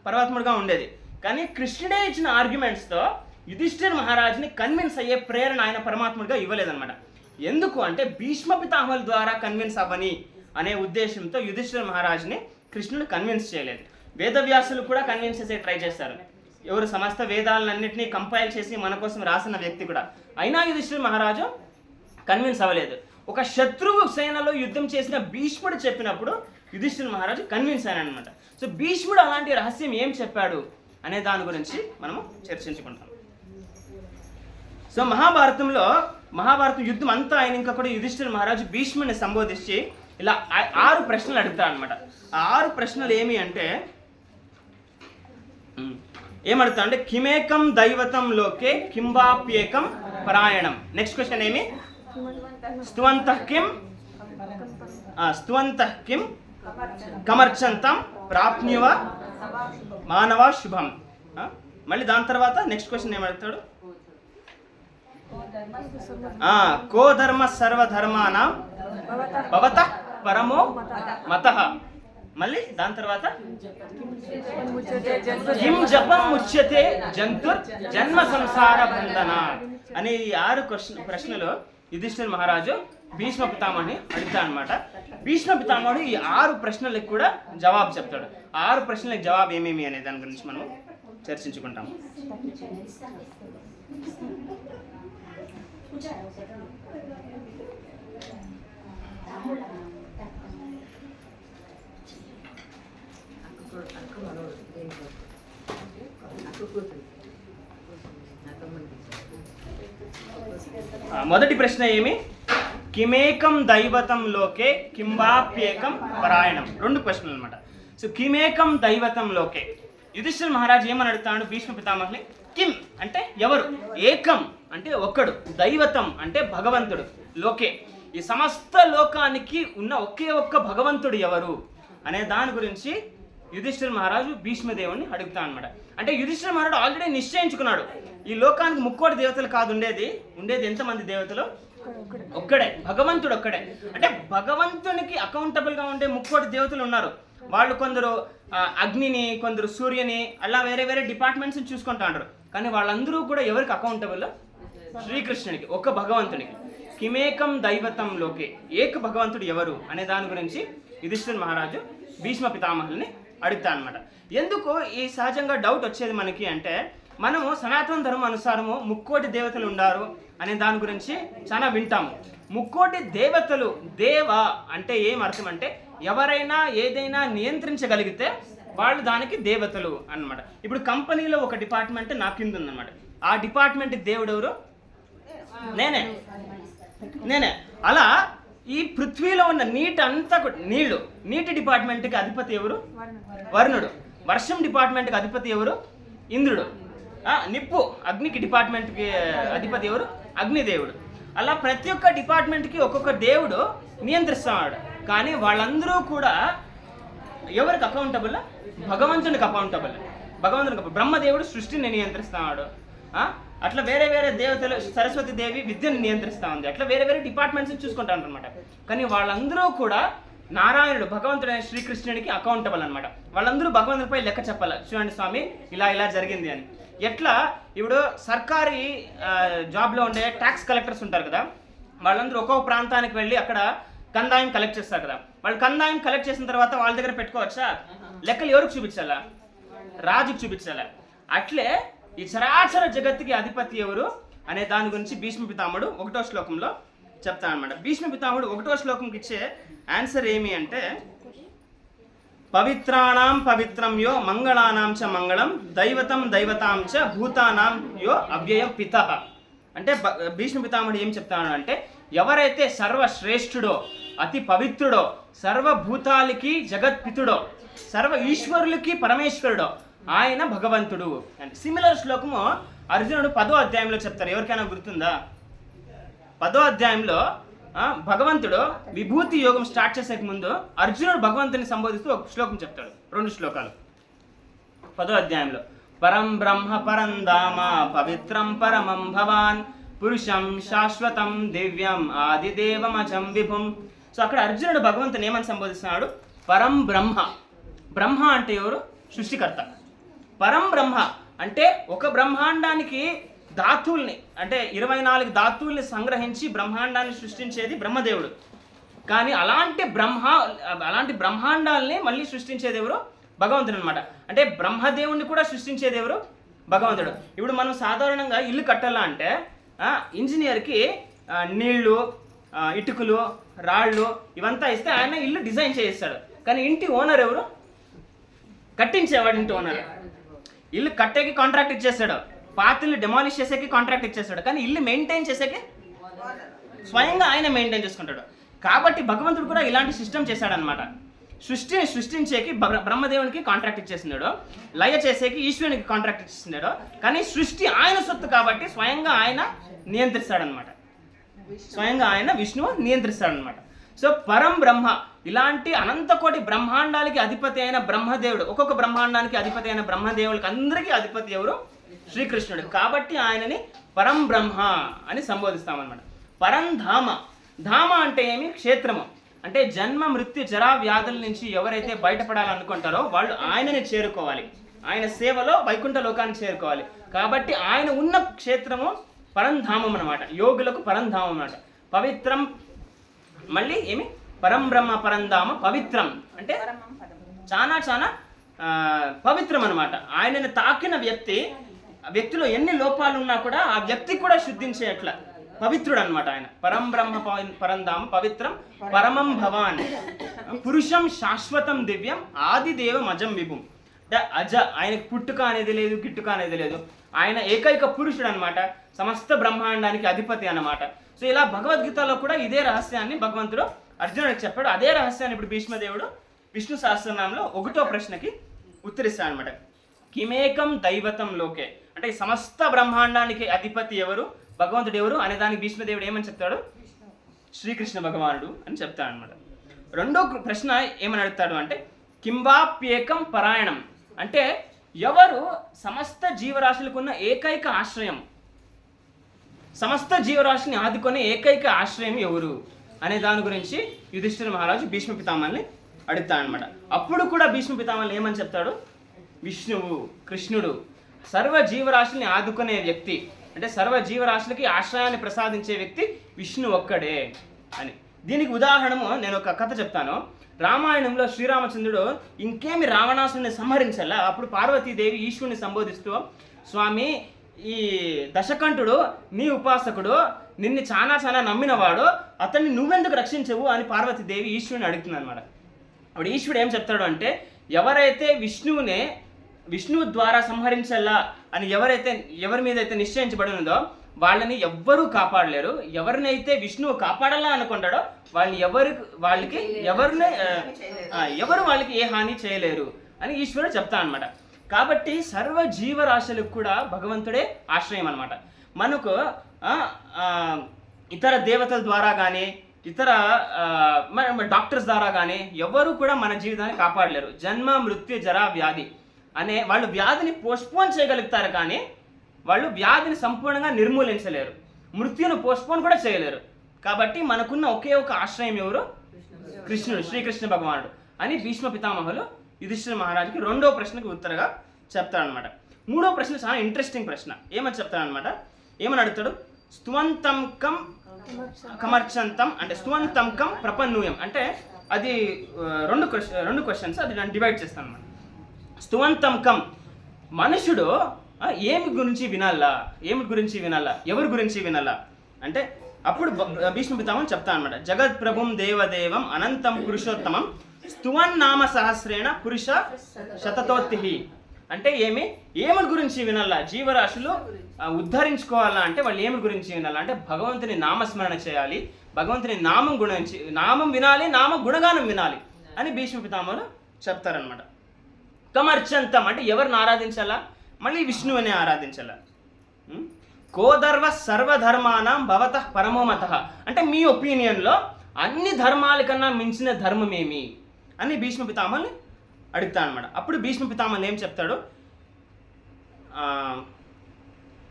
పరమాత్ముడిగా ఉండేది. కానీ కృష్ణుడే ఇచ్చిన ఆర్గ్యుమెంట్స్తో యుధిష్ఠిర్ మహారాజుని కన్విన్స్ అయ్యే ప్రేరణ ఆయన పరమాత్ముడిగా ఇవ్వలేదన్నమాట. ఎందుకు అంటే భీష్మ పితామహుల ద్వారా కన్విన్స్ అవ్వని అనే ఉద్దేశంతో యుధిష్ఠిర్ మహారాజుని కృష్ణుడు కన్విన్స్ చేయలేదు. వేదవ్యాసులు కూడా కన్విన్స్ చేసే ట్రై చేస్తారు. ఎవరు సమస్త వేదాలన్నింటినీ కంపైల్ చేసి మన కోసం రాసిన వ్యక్తి కూడా. అయినా యుధిష్ఠిర్ మహారాజు కన్విన్స్ అవ్వలేదు. ఒక శత్రువు సేనలో యుద్ధం చేసిన భీష్ముడు చెప్పినప్పుడు యుధిష్ఠిర్ మహారాజు కన్విన్స్ అయ్యానమాట. సో భీష్ముడు అలాంటి రహస్యం ఏం చెప్పాడు అనే దాని గురించి మనము చర్చించుకుంటాం. సో మహాభారతం యుద్ధం అంతా అయినాక కూడా యుధిష్ఠిర మహారాజు భీష్ముని సంబోధించి ఇలా 6 ప్రశ్నలు అడుగుతాడు అనమాట. ఆ 6 ప్రశ్నలు ఏమి అంటే ఏమడుగుతా అంటే కిమేకం దైవతం లోకే కింబాప్యేకం పరాయణం. నెక్స్ట్ క్వశ్చన్ ఏమి స్తువంతః కిం కమర్చంతం ప్రాప్నువ మానవ శుభం. మళ్ళీ దాని తర్వాత నెక్స్ట్ క్వశ్చన్ ఏమడుగుతాడు కో ధర్మ సర్వధర్మానాం భవతః పరమో మతః. మళ్ళీ దాని తర్వాత కిం జపం ముచ్యతే జంతుర్ జన్మ సంసార బంధన అనే ఈ 6 ప్రశ్నలు యుధిష్ఠిర మహారాజు భీష్మ పితామహుని అడుగుతా అనమాట. భీష్మ పితామహుడు ఈ 6 ప్రశ్నలకు కూడా జవాబు చెప్తాడు. 6 ప్రశ్నలకు జవాబు ఏమేమి అనే దాని గురించి మనం చర్చించుకుంటాము. మొదటి ప్రశ్న ఏమి కిమేకం దైవతం లోకే కింబాప్యేకం పరాయణం. 2 ప్రశ్నలు అనమాట. సో కిమేకం దైవతం లోకే యుధిష్ఠిర మహారాజు ఏమని అడుగుతాడు భీష్మ పితామహుని. కిం అంటే ఎవరు, ఏకం అంటే ఒక్కడు, దైవతం అంటే భగవంతుడు, లోకే ఈ సమస్త లోకానికి ఉన్న ఒకే ఒక్క భగవంతుడు ఎవరు అనే దాని గురించి యుధిష్ఠిర మహారాజు భీష్మదేవుని అడుగుతా అనమాట. అంటే యుధిష్ఠిర మహారాజు ఆల్రెడీ నిశ్చయించుకున్నాడు ఈ లోకానికి 3 దేవతలు కాదు ఉండేది ఎంతమంది దేవతలు, ఒక్కడే భగవంతుడు ఒక్కడే. అంటే భగవంతునికి అకౌంటబుల్గా ఉండే 3 దేవతలు ఉన్నారు. వాళ్ళు కొందరు అగ్నిని, కొందరు సూర్యుని, అలా వేరే వేరే డిపార్ట్మెంట్స్ని చూసుకుంటా ఉంటారు. కానీ వాళ్ళందరూ కూడా ఎవరికి అకౌంటబుల్, శ్రీకృష్ణునికి, ఒక్క భగవంతునికి. కిమేకం దైవతంలోకి ఏక భగవంతుడు ఎవరు అనే దాని గురించి యుధిష్ఠిర మహారాజు భీష్మ పితామహుల్ని అడుగుతా అనమాట. ఎందుకు ఈ సహజంగా డౌట్ వచ్చేది మనకి అంటే మనము సనాతన ధర్మం అనుసారము 3 దేవతలు ఉన్నారు అనే దాని గురించి చాలా వింటాము. 3 దేవతలు, దేవ అంటే ఏం అర్థం అంటే ఎవరైనా ఏదైనా నియంత్రించగలిగితే వాళ్ళు దానికి దేవతలు అన్నమాట. ఇప్పుడు కంపెనీలో ఒక డిపార్ట్మెంట్ నా కింద ఉందన్నమాట. ఆ డిపార్ట్మెంట్ దేవుడు ఎవరు, నేనే. అలా ఈ పృథ్వీలో ఉన్న నీటి డిపార్ట్మెంట్కి అధిపతి ఎవరు, వరుణుడు. వర్షం డిపార్ట్మెంట్కి అధిపతి ఎవరు, ఇంద్రుడు. నిప్పు అగ్నికి డిపార్ట్మెంట్కి అధిపతి ఎవరు, అగ్నిదేవుడు. అలా ప్రతి ఒక్క డిపార్ట్మెంట్కి ఒక్కొక్క దేవుడు నియంత్రిస్తున్నాడు. కానీ వాళ్ళందరూ కూడా ఎవరికి అకౌంటబుల్, భగవంతునికి అకౌంటబుల్. బ్రహ్మదేవుడు సృష్టిని నియంత్రిస్తున్నాడు. అట్లా వేరే వేరే దేవతలు, సరస్వతి దేవి విద్యను నియంత్రిస్తూ ఉంది. అట్లా వేరే వేరే డిపార్ట్మెంట్స్ని చూసుకుంటా అనమాట. కానీ వాళ్ళందరూ కూడా నారాయణుడు, భగవంతుడైన శ్రీకృష్ణుడికి అకౌంటబుల్ అనమాట. వాళ్ళందరూ భగవంతుడిపై లెక్క చెప్పాలి. చూడండి స్వామి ఇలా జరిగింది అని. ఎట్లా ఇప్పుడు సర్కారీ జాబ్లో ఉండే ట్యాక్స్ కలెక్టర్స్ ఉంటారు కదా, వాళ్ళందరూ ఒక్కొక్క ప్రాంతానికి వెళ్ళి అక్కడ కందాయం కలెక్ట్ చేస్తారు కదా. వాళ్ళు కందాయం కలెక్ట్ చేసిన తర్వాత వాళ్ళ దగ్గర పెట్టుకోవచ్చా, లెక్కలు ఎవరికి చూపించాలా, రాజుకి చూపించాలా. అట్లే ఈ చరాచర జగత్తుకి అధిపతి ఎవరు అనే దాని గురించి భీష్మ పితామహుడు 1వ శ్లోకంలో చెప్తానమాట. భీష్మ పితామహుడు 1వ శ్లోకంకి ఇచ్చే ఆన్సర్ ఏమి అంటే పవిత్రాణం పవిత్రం యో మంగళానాం చ మంగళం దైవతాం చ భూతానాం యో అవ్యయం పితః. అంటే భీష్మ పితామహుడు ఏం చెప్తాడు అంటే ఎవరైతే సర్వశ్రేష్ఠుడో, అతి పవిత్రుడో, సర్వభూతాలకి జగత్పితుడో, సర్వ ఈశ్వరులకి పరమేశ్వరుడో ఆయన భగవంతుడు అంటే. సిమిలర్ శ్లోకము అర్జునుడు 10వ అధ్యాయంలో చెప్తారు. ఎవరికైనా గుర్తుందా? 10వ అధ్యాయంలో భగవంతుడు విభూతి యోగం స్టార్ట్ చేసే ముందు అర్జునుడు భగవంతుని సంబోధిస్తూ ఒక శ్లోకం చెప్తాడు, 2 శ్లోకాలు 10వ అధ్యాయంలో. పరం బ్రహ్మ పరం ధామ పవిత్రం పరమం భవాన్ పురుషం శాశ్వతం దివ్యం ఆదిదేవమజం విభుం. సో అక్కడ అర్జునుడు భగవంతుని ఏమని సంబోధిస్తున్నాడు, పరం బ్రహ్మ. బ్రహ్మ అంటే ఎవరు, సృష్టికర్త. పరం బ్రహ్మ అంటే ఒక బ్రహ్మాండానికి ధాతువుల్ని అంటే 24 ధాతువుల్ని సంగ్రహించి బ్రహ్మాండాన్ని సృష్టించేది బ్రహ్మదేవుడు. కానీ అలాంటి బ్రహ్మాండాల్ని మళ్ళీ సృష్టించేది ఎవరు, భగవంతుడు అనమాట. అంటే బ్రహ్మదేవుడిని కూడా సృష్టించేది ఎవరు, భగవంతుడు. ఇప్పుడు మనం సాధారణంగా ఇల్లు కట్టాలా అంటే ఇంజనీర్కి నీళ్లు, ఇటుకలు, రాళ్ళు ఇవంతా ఇస్తే ఆయన ఇల్లు డిజైన్ చేయిస్తాడు. కానీ ఇంటి ఓనర్ ఎవరు, కట్టించేవాడు ఇంటి ఓనర్. ఇల్లు కట్టేకి కాంట్రాక్ట్ ఇచ్చేస్తాడు, పాత ఇల్లు డెమాలిష్ చేసేకి కాంట్రాక్ట్ ఇచ్చేస్తాడు, కానీ ఇల్లు మెయింటైన్ చేసేకి స్వయంగా ఆయన మెయింటైన్ చేసుకుంటాడు. కాబట్టి భగవంతుడు కూడా ఇలాంటి సిస్టమ్ చేశాడనమాట. సృష్టిని సృష్టించేకి బ్రహ్మదేవునికి కాంట్రాక్ట్ ఇచ్చేసినాడు, లయ చేసేకి ఈశ్వరునికి కాంట్రాక్ట్ ఇచ్చేసినాడు, కానీ సృష్టి ఆయన సొత్తు కాబట్టి స్వయంగా ఆయన నియంత్రిస్తాడనమాట. స్వయంగా ఆయన విష్ణువు నియంత్రిస్తాడనమాట. సో పరం బ్రహ్మ, ఇలాంటి అనంతకోటి బ్రహ్మాండాలకి అధిపతి అయిన బ్రహ్మదేవుడు, ఒక్కొక్క బ్రహ్మాండానికి అధిపతి అయిన బ్రహ్మదేవులకి అందరికీ అధిపతి ఎవరు? శ్రీకృష్ణుడు. కాబట్టి ఆయనని పరం బ్రహ్మ అని సంబోధిస్తామన్నమాట. పరంధామ, ధామ అంటే ఏమి? క్షేత్రము. అంటే జన్మ మృత్యు జరా వ్యాధుల నుంచి ఎవరైతే బయటపడాలనుకుంటారో వాళ్ళు ఆయనని చేరుకోవాలి, ఆయన సేవలో వైకుంఠ లోకాన్ని చేరుకోవాలి. కాబట్టి ఆయన ఉన్న క్షేత్రము పరంధామం అనమాట. యోగులకు పరంధామం అన్నమాట. పవిత్రం, మళ్ళీ ఏమి? పరం బ్రహ్మ పరంధామ పవిత్రం అంటే చాలా చాలా పవిత్రం అనమాట. ఆయనని తాకిన వ్యక్తిలో ఎన్ని లోపాలు ఉన్నా కూడా ఆ వ్యక్తి కూడా శుద్ధించేట్లా పవిత్రుడు అనమాట ఆయన. పరం బ్రహ్మ పరంధామ పవిత్రం పరమం భవాన్ పురుషం శాశ్వతం దివ్యం ఆదిదేవం అజం విభుం. అంటే అజ, ఆయనకు పుట్టుక అనేది లేదు, గిట్టుక అనేది లేదు. ఆయన ఏకైక పురుషుడు అనమాట, సమస్త బ్రహ్మాండానికి అధిపతి అన్నమాట. సో ఇలా భగవద్గీతలో కూడా ఇదే రహస్యాన్ని భగవంతుడు అర్జునుడికి చెప్పాడు. అదే రహస్యాన్ని ఇప్పుడు భీష్మదేవుడు విష్ణు సహస్రనామంలో 1వ ప్రశ్నకి ఉత్తరిస్తాడు అనమాట. కిమేకం దైవతం లోకే, అంటే ఈ సమస్త బ్రహ్మాండానికి అధిపతి ఎవరు, భగవంతుడు ఎవరు అనే దానికి భీష్మదేవుడు ఏమని చెప్తాడు? శ్రీకృష్ణ భగవానుడు అని చెప్తాడు అనమాట. 2వ ప్రశ్న ఏమని అడుగుతాడు అంటే కింవాప్యేకం పరాయణం, అంటే ఎవరు సమస్త జీవరాశులకు ఉన్న ఏకైక ఆశ్రయం, సమస్త జీవరాశిని ఆదుకునే ఏకైక ఆశ్రయం ఎవరు అనే దాని గురించి యుధిష్ఠిర మహారాజు భీష్మ పితామహుని అడుగుతాడు అనమాట. అప్పుడు కూడా భీష్మ పితామహులు ఏమని చెప్తాడు? విష్ణువు, కృష్ణుడు సర్వ జీవరాశుల్ని ఆదుకునే వ్యక్తి, అంటే సర్వ జీవరాశులకి ఆశ్రయాన్ని ప్రసాదించే వ్యక్తి విష్ణు ఒక్కడే అని. దీనికి ఉదాహరణము నేను ఒక కథ చెప్తాను. రామాయణంలో శ్రీరామచంద్రుడు ఇంకేమి రావణాసుని సంహరించాలా, అప్పుడు పార్వతీదేవి ఈశ్వరుని సంబోధిస్తూ, స్వామి ఈ దశకంఠుడు నీ ఉపాసకుడు, నిన్ను చాలా చాలా నమ్మినవాడు, అతన్ని నువ్వెందుకు రక్షించవు అని పార్వతీదేవి ఈశ్వరుని అడుగుతుంది అనమాట. అప్పుడు ఈశ్వరుడు ఏం చెప్తాడు అంటే ఎవరైతే విష్ణువు ద్వారా సంహరించాలా అని ఎవరి మీద అయితే నిశ్చయించబడి ఉందో వాళ్ళని ఎవ్వరూ కాపాడలేరు. ఎవరినైతే విష్ణువు కాపాడాలా అనుకుంటాడో ఎవరు వాళ్ళకి ఏ హాని చేయలేరు అని ఈశ్వరుడు చెప్తా అనమాట. కాబట్టి సర్వ జీవరాశులకు కూడా భగవంతుడే ఆశ్రయం అనమాట. మనకు ఇతర దేవతల ద్వారా కానీ ఇతర డాక్టర్స్ ద్వారా కానీ ఎవరు కూడా మన జీవితాన్ని కాపాడలేరు. జన్మ మృత్యు జరా వ్యాధి అనే వాళ్ళు వ్యాధిని పోస్ట్పోన్ చేయగలుగుతారు, కానీ వాళ్ళు వ్యాధిని సంపూర్ణంగా నిర్మూలించలేరు, మృత్యును పోస్ట్పోన్ కూడా చేయలేరు. కాబట్టి మనకున్న ఒకే ఒక ఆశ్రయం ఎవరు? కృష్ణుడు, శ్రీకృష్ణ భగవానుడు అని భీష్మ పితామహులు యుధిష్ఠిర మహారాజుకి 2వ ప్రశ్నకు ఉత్తరంగా చెప్తాడనమాట. 3వ ప్రశ్న చాలా ఇంట్రెస్టింగ్ ప్రశ్న. ఏమని చెప్తాడనమాట, ఏమని అడుగుతాడు? స్తువంతం కం కమర్చంతం, అంటే స్తువంతం కం ప్రపన్నూయం, అంటే అది రెండు క్వశ్చన్స్, అది నేను డివైడ్ చేస్తాను అనమాట. స్తువంతం కం, మనుషుడు ఏమి గురించి వినాలా, ఎవరి గురించి వినాలా అంటే అప్పుడు భీష్మ పితామహులు చెప్తా అనమాట. జగత్ ప్రభుం దేవదేవం అనంతం పురుషోత్తమం స్తువన్ నామ సహస్రేణ పురుష శతతోత్తిహి, అంటే ఏమి గురించి వినాలా, జీవరాశులు ఉద్ధరించుకోవాలా అంటే వాళ్ళు ఏమి గురించి వినాలా అంటే భగవంతుని నామస్మరణ చేయాలి, భగవంతుని నామం వినాలి, నామ గుణగానం వినాలి అని భీష్మ పితామహులు చెప్తారనమాట. కమర్చంతం అంటే ఎవరిని ఆరాధించాలా, మళ్ళీ విష్ణువుని ఆరాధించాలా. కోదర్వ సర్వధర్మానం భవతః పరమోమతః, అంటే మీ ఒపీనియన్లో అన్ని ధర్మాల కన్నా మించిన ధర్మం ఏమి అని భీష్మ పితామహుల్ని అడుగుతా అనమాట. అప్పుడు భీష్మ పితామహులు ఏం చెప్తాడు?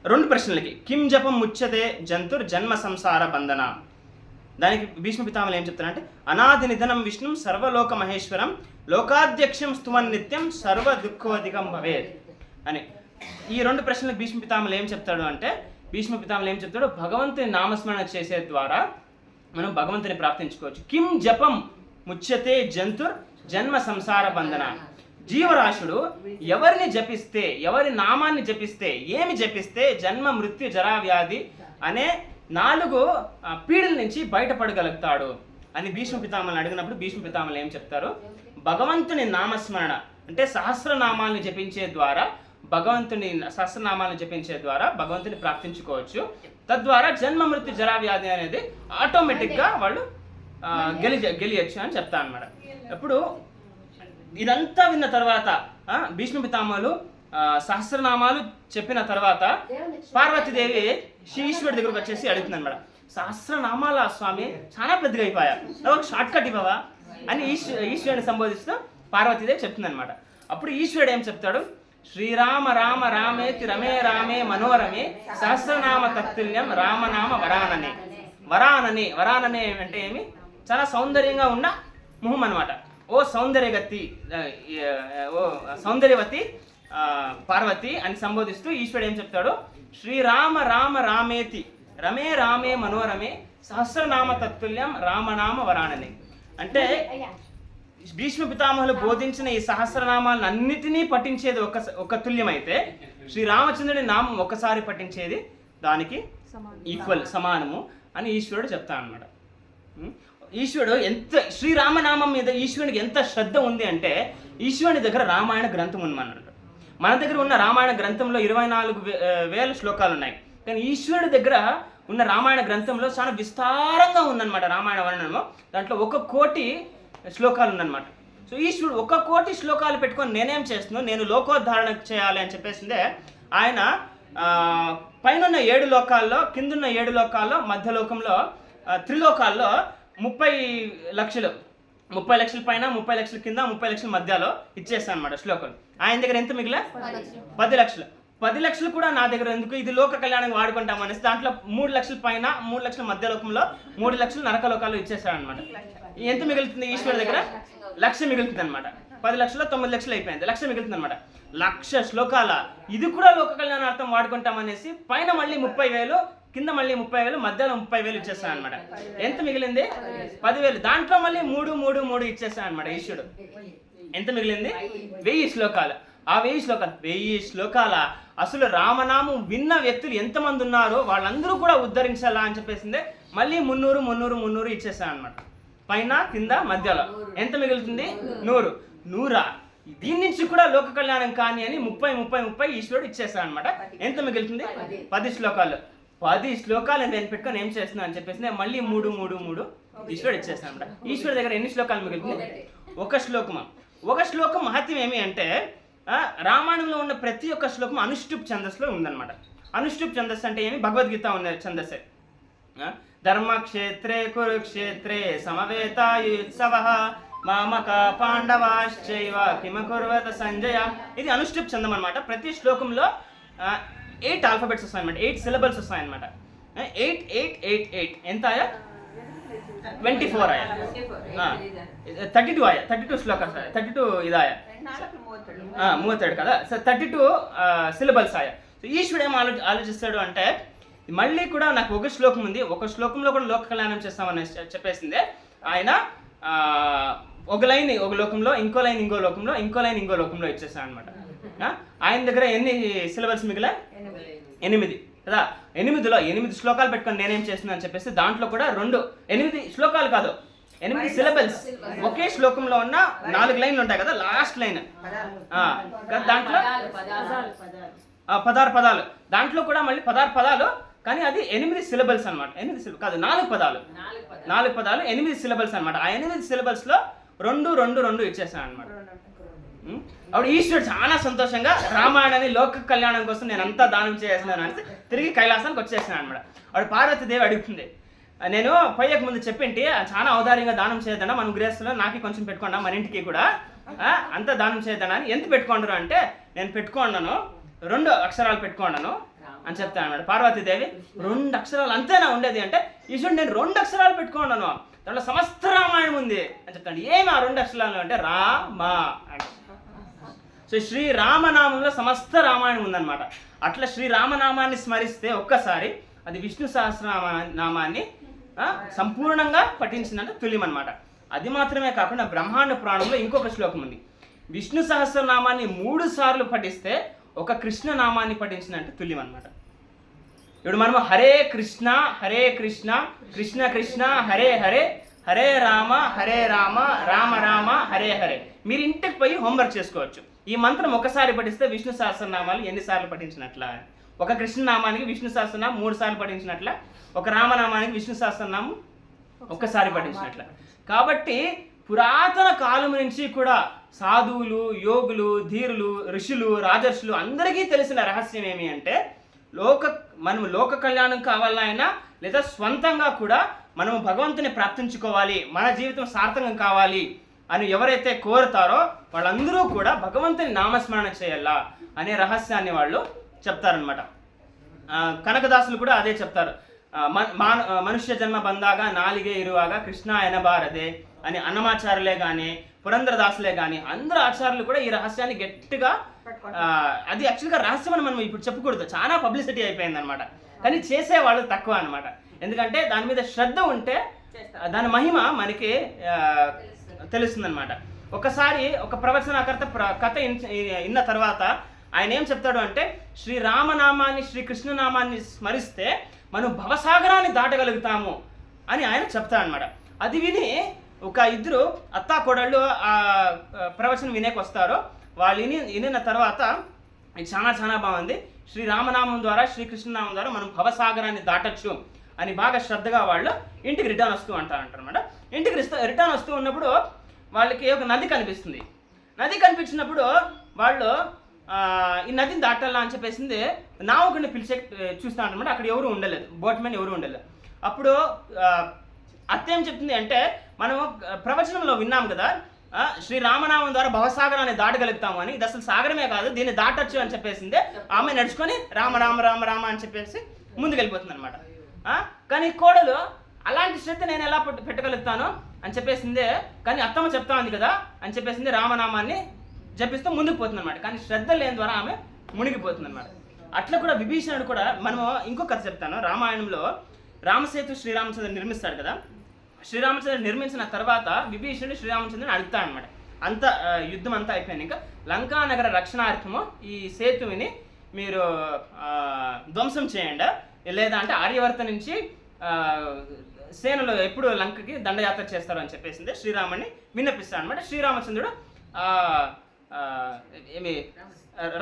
2 ప్రశ్నలకి కిం జపం ముచ్యతే జంతుర్ జన్మ సంసార బంధన, దానికి భీష్మ పితామహులు ఏం చెప్తారంటే అనాది నిధనం విష్ణుం సర్వలోక మహేశ్వరం లోకాధ్యక్షం స్తువన్ నిత్యం సర్వ దుఃఖోధికం భవేత్ అని. ఈ 2 ప్రశ్నలకు భీష్మ పితామహులు ఏం చెప్తాడు అంటే భగవంతుని నామస్మరణ చేసే ద్వారా మనం భగవంతుని ప్రార్థించుకోవచ్చు. కిం జపం ముచ్యతే జంతుర్ జన్మ సంసార బంధన, జీవరాశుడు ఎవరిని జపిస్తే, ఎవరి నామాన్ని జపిస్తే, ఏమి జపిస్తే జన్మ మృత్యు జరా వ్యాధి అనే 4 పీడల నుంచి బయటపడగలుగుతాడు అని భీష్మ పితామహులను అడిగినప్పుడు భీష్మ పితామహులు ఏం చెప్తారు? భగవంతుని నామస్మరణ అంటే సహస్రనామాలను జపించే ద్వారా భగవంతుని సహస్రనామాలను జపించే ద్వారా భగవంతుని ప్రార్థించుకోవచ్చు. తద్వారా జన్మ మృత్యు జరా వ్యాధి అనేది ఆటోమేటిక్గా వాళ్ళు గెలియచ్చు అని చెప్తా అన్నమాట. ఇప్పుడు ఇదంతా విన్న తర్వాత భీష్మ పితామహులు సహస్రనామాలు చెప్పిన తర్వాత పార్వతీదేవి ఈశ్వరుడి దగ్గరకు వచ్చేసి అడుగుతుంది అనమాట, సహస్రనామాల స్వామి చాలా పెద్దగా అయిపోయా, ఒక షార్ట్ కట్ ఇవ్వవా అని ఈశ్వరుని సంబోధిస్తూ పార్వతీదేవి చెప్తుంది అనమాట. అప్పుడు ఈశ్వరుడు ఏం చెప్తాడు, శ్రీరామ రామ రామేతి రమే రామే మనోరమే సహస్రనామ తత్తుల్యం రామనామ వరాననే. వరాననే అంటే ఏమి, చాలా సౌందర్యంగా ఉన్న ముఖం అనమాట. ఓ సౌందర్యవతి పార్వతి అని సంబోధిస్తూ ఈశ్వరుడు ఏం చెప్తాడు, శ్రీరామ రామ రామేతి రమే రామే మనోరమే సహస్రనామ తత్తుల్యం రామనామ వరాననే. అంటే భీష్మ పితామహులు బోధించిన ఈ సహస్రనామాలను అన్నిటినీ పఠించేది ఒక తుల్యమైతే, శ్రీరామచంద్రుడి నామం ఒకసారి పఠించేది దానికి సమానము అని ఈశ్వరుడు చెప్తా అన్నమాట. ఈశ్వరుడు శ్రీరామనామం మీద ఈశ్వరునికి ఎంత శ్రద్ధ ఉంది అంటే, ఈశ్వరుని దగ్గర రామాయణ గ్రంథం ఉందన్నమాట. మన దగ్గర ఉన్న రామాయణ గ్రంథంలో 24,000 శ్లోకాలు ఉన్నాయి. కానీ ఈశ్వరుడి దగ్గర ఉన్న రామాయణ గ్రంథంలో చాలా విస్తారంగా ఉందన్నమాట రామాయణ వర్ణనము. దాంట్లో 1,000,000 శ్లోకాలు ఉందన్నమాట. సో ఈశ్వరుడు 1,000,000 శ్లోకాలు పెట్టుకొని నేనేం చేస్తున్నాను, నేను లోకోద్ధారణ చేయాలి అని చెప్పేసిందే ఆయన పైన 7 లోకాల్లో, కిందున్న 7 లోకాల్లో, మధ్యలోకంలో త్రిలోకాల్లో 30 లక్షలు పైన, 30 లక్షల కింద, 30 లక్షల మధ్యలో ఇచ్చేస్తాను అనమాట శ్లోకాలు. ఆయన దగ్గర ఎంత మిగిలే 10 లక్షలు. 10 లక్షలు కూడా నా దగ్గర ఎందుకు, ఇది లోక కళ్యాణం వాడుకుంటాం అనేసి దాంట్లో 3 లక్షల పైన, 3 లక్షల మధ్య లోకంలో, 3 లక్షలు నరకలోకాలు ఇచ్చేస్తాడు అనమాట. ఎంత మిగులుతుంది ఈశ్వరు దగ్గర? 1,00,000 మిగులుతుంది అనమాట. 10 లక్షలు 9 లక్షలు అయిపోయింది, 1,00,000 మిగులుతుంది అనమాట. 1,00,000 శ్లోకాల ఇది కూడా లోక కళ్యాణార్థం వాడుకుంటాం అనేసి పైన మళ్ళీ 30,000, కింద మళ్ళీ 30,000, మధ్యలో 30,000 ఇచ్చేస్తాను అనమాట. ఎంత మిగిలింది? 10,000. దాంట్లో మళ్ళీ 3 ఇచ్చేస్తాను అనమాట ఈశ్వరుడు. ఎంత మిగిలింది? 1000 శ్లోకాలు. ఆ 1000 శ్లోకాల అసలు రామనామం విన్న వ్యక్తులు ఎంతమంది ఉన్నారో వాళ్ళందరూ కూడా ఉద్ధరించాలా అని చెప్పేసిందే మళ్ళీ 300 ఇచ్చేస్తాను అనమాట. పైన, కింద, మధ్యలో ఎంత మిగులుతుంది? 100. దీని నుంచి కూడా లోక కళ్యాణం కానీ అని 30 ఈశ్వరుడు ఇచ్చేస్తాడు అనమాట. ఎంత మిగులుతుంది? 10 శ్లోకాలు. 10 శ్లోకాలు నేను పెట్టుకొని ఏం చేస్తున్నా అని చెప్పేసి మళ్ళీ 3 ఈశ్వరుడు ఇచ్చేస్తాను అనమాట. ఈశ్వరుడు దగ్గర ఎన్ని శ్లోకాలు మిగులుతుంది? ఒక శ్లోకం మహత్యం ఏమి అంటే, రామాయణంలో ఉన్న ప్రతి ఒక్క శ్లోకం అనుష్టుప్ ఛందస్సులో ఉందన్నమాట. అనుష్టుప్ ఛందస్సు అంటే ఏమి? భగవద్గీత ఉన్న ఛందస్సే. ధర్మక్షేత్రే కురుక్షేత్రే సమవేతాయుత్సవః మామక పాండవాశ్చైవ కిమకుర్వత సంజయ. ఇది అనుష్టుప్ ఛందం అనమాట. ప్రతి శ్లోకంలో 8 ఆల్ఫాబెట్స్ వస్తాయన్నమాట, 8 సిలబల్స్ వస్తాయన్నమాట. 8 ఎంత ఆయా? 24 ఆయా, 32 ఆయా, 32 శ్లోకాలు, 32 ఇది ఆయా 32 కదా. సో 32 సిలబల్స్ ఆయా. సో ఈశ్వరుడు ఏం ఆలోచిస్తాడు అంటే, మళ్ళీ కూడా నాకు ఒక శ్లోకం ఉంది, ఒక శ్లోకంలో కూడా లోక కళ్యాణం చేస్తామని చెప్పేసిందే. ఆయన ఒక లైన్ ఒక లోకంలో, ఇంకో లైన్ ఇంకో లోకంలో, ఇంకో లైన్ ఇంకో లోకంలో ఇచ్చేస్తాను అనమాట. ఆయన దగ్గర ఎన్ని సిలబల్స్ మిగిలే? 8 కదా. 8లో 8 శ్లోకాలు పెట్టుకొని నేనేం చేస్తున్నాను అని చెప్పేసి దాంట్లో కూడా 8 శ్లోకాలు కాదు, 8 సిలబల్స్. ఒకే శ్లోకంలో ఉన్న 4 లైన్లు ఉంటాయి కదా, లాస్ట్ లైన్ దాంట్లో 16 పదాలు. దాంట్లో కూడా మళ్ళీ 16 పదాలు, కానీ అది 8 సిలబల్స్ అనమాట. 8 కాదు, 4 పదాలు 8 సిలబల్స్ అనమాట. ఆ 8 సిలబల్స్లో 2 ఇచ్చేస్తాను అనమాట. అప్పుడు ఈశ్వరుడు చాలా సంతోషంగా రామాయణాన్ని లోక కళ్యాణం కోసం నేను అంతా దానం చేస్తున్నాను అని తిరిగి కైలాసానికి వచ్చేసాను అనమాట. అప్పుడు పార్వతీదేవి అడుగుతుంది, నేను పోయక ముందు చెప్పింటి చాలా ఔదార్యంగా దానం చేయొద్దన్నా, మన గృహస్థులో నాకే కొంచెం పెట్టుకోండా, మన ఇంటికి కూడా అంతా దానం చేయొద్దన్నా అని. ఎంత పెట్టుకోండరు అంటే, నేను పెట్టుకోండాను 2 అక్షరాలు పెట్టుకోండాను అని చెప్తాను అన్నమాట. పార్వతీదేవి 2 అక్షరాలు అంతేనా ఉండేది అంటే, ఈశ్వరుడు నేను 2 అక్షరాలు పెట్టుకోండాను, దాంట్లో సమస్త రామాయణం ఉంది అని చెప్తాను. ఏమి ఆ 2 అక్షరాలు అంటే రామ అంటే. సో శ్రీరామనామంలో సమస్త రామాయణం ఉందన్నమాట. అట్లా శ్రీరామనామాన్ని స్మరిస్తే ఒక్కసారి అది విష్ణు సహస్రనామాన్ని సంపూర్ణంగా పఠించినంత తుల్యం అనమాట. అది మాత్రమే కాకుండా బ్రహ్మాండ పురాణంలో ఇంకొక శ్లోకం ఉంది. విష్ణు సహస్రనామాన్ని 3 సార్లు పఠిస్తే ఒక కృష్ణ నామాన్ని పఠించినంత తుల్యం అనమాట. ఇప్పుడు మనము హరే కృష్ణ కృష్ణ కృష్ణ హరే హరే హరే రామ రామ రామ హరే హరే. మీరు ఇంటికి పోయి హోంవర్క్ చేసుకోవచ్చు. ఈ మంత్రం ఒకసారి పఠిస్తే విష్ణు సహస్రనామాలు ఎన్నిసార్లు పఠించినట్ల? ఒక కృష్ణనామానికి విష్ణు సహస్రనామం 3 సార్లు పఠించినట్ల, ఒక రామనామానికి విష్ణు సహస్రనామం ఒక్కసారి పఠించినట్ల. కాబట్టి పురాతన కాలం నుంచి కూడా సాధువులు, యోగులు, ధీరులు, ఋషులు, రాజర్షులు అందరికీ తెలిసిన రహస్యం ఏమి అంటే మనం లోక కళ్యాణం కావాలైనా లేదా స్వంతంగా కూడా మనము భగవంతుని ప్రార్థించుకోవాలి, మన జీవితం సార్థకం కావాలి అని ఎవరైతే కోరుతారో వాళ్ళందరూ కూడా భగవంతుని నామస్మరణ చేయాలా అనే రహస్యాన్ని వాళ్ళు చెప్తారనమాట. కనకదాసులు కూడా అదే చెప్తారు. మనుష్య జన్మ బందాగా నాలిగే ఇరువాగా కృష్ణ ఎనబారదే అని అన్నమాచార్యులే కానీ పురంధరదాసులే కానీ అందరు ఆచార్యులు కూడా ఈ రహస్యాన్ని గట్టిగా, అది యాక్చువల్గా రహస్యం అని మనం ఇప్పుడు చెప్పకూడదు, చాలా పబ్లిసిటీ అయిపోయింది అనమాట. కానీ చేసేవాళ్ళు తక్కువ అనమాట. ఎందుకంటే దాని మీద శ్రద్ధ ఉంటే దాని మహిమ మనకి తెలుస్తుందన్నమాట. ఒకసారి ఒక ప్రవచనకర్త కథ విన్న తర్వాత ఆయన ఏం చెప్తాడు అంటే, శ్రీరామనామాన్ని శ్రీకృష్ణనామాన్ని స్మరిస్తే మనం భవసాగరాన్ని దాటగలుగుతాము అని ఆయన చెప్తాడు అనమాట. అది విని ఒక ఇద్దరు అత్తా కోడళ్ళు ఆ ప్రవచనం వినేకి వస్తారు. వాళ్ళు వినిన తర్వాత ఇది చాలా బాగుంది, శ్రీరామనామం ద్వారా శ్రీకృష్ణనామం ద్వారా మనం భవసాగరాన్ని దాటచ్చు అని బాగా శ్రద్ధగా వాళ్ళు ఇంటికి రిటర్న్ వస్తూ అంటారనమాట. ఇంటికి రిటర్న్ వస్తూ ఉన్నప్పుడు వాళ్ళకి ఒక నది కనిపిస్తుంది. నది కనిపించినప్పుడు వాళ్ళు ఈ నదిని దాటాలా అని చెప్పేసింది నావకుడిని పిలిచే చూస్తా అనమాట. అక్కడ ఎవరు ఉండలేదు, బోట్మెన్ ఎవరు ఉండలేదు. అప్పుడు అత్త ఏం చెప్తుంది అంటే, మనము ప్రవచనంలో విన్నాం కదా శ్రీరామనామం ద్వారా భవసాగరాన్ని దాటగలుగుతాము అని, ఇది అసలు సాగరమే కాదు దీన్ని దాటచ్చు అని చెప్పేసింది. ఆమె నడుచుకొని రామ రామ రామ రామ అని చెప్పేసి ముందుకెళ్ళిపోతుంది అనమాట. కానీ కోడలు అలాంటి శ్రద్ధ నేను ఎలా పెట్టగలుగుతాను అని చెప్పేసింది. కానీ అత్తమ్మ చెప్తా ఉంది కదా అని చెప్పేసింది, రామనామాన్ని జపిస్తూ ముందుకు పోతుంది అనమాట. కానీ శ్రద్ధ లేని ద్వారా ఆమె మునిగిపోతుంది అనమాట. అట్లా కూడా విభీషణుడు కూడా, మనము ఇంకో కథ చెప్తాను. రామాయణంలో రామసేతు శ్రీరామచంద్రుడు నిర్మిస్తాడు కదా. శ్రీరామచంద్రుడు నిర్మించిన తర్వాత విభీషణుడు శ్రీరామచంద్రుని అడుగుతాడు అనమాట. అంత యుద్ధం అంతా అయిపోయింది, ఇంకా లంకా నగర రక్షణార్థము ఈ సేతువుని మీరు ధ్వంసం చేయండి, లేదా అంటే ఆర్యవర్త నుంచి సేనలు ఎప్పుడు లంకకి దండయాత్ర చేస్తారు అని చెప్పేసింది శ్రీరాముని విన్నపిస్తాడు అనమాట. శ్రీరామచంద్రుడు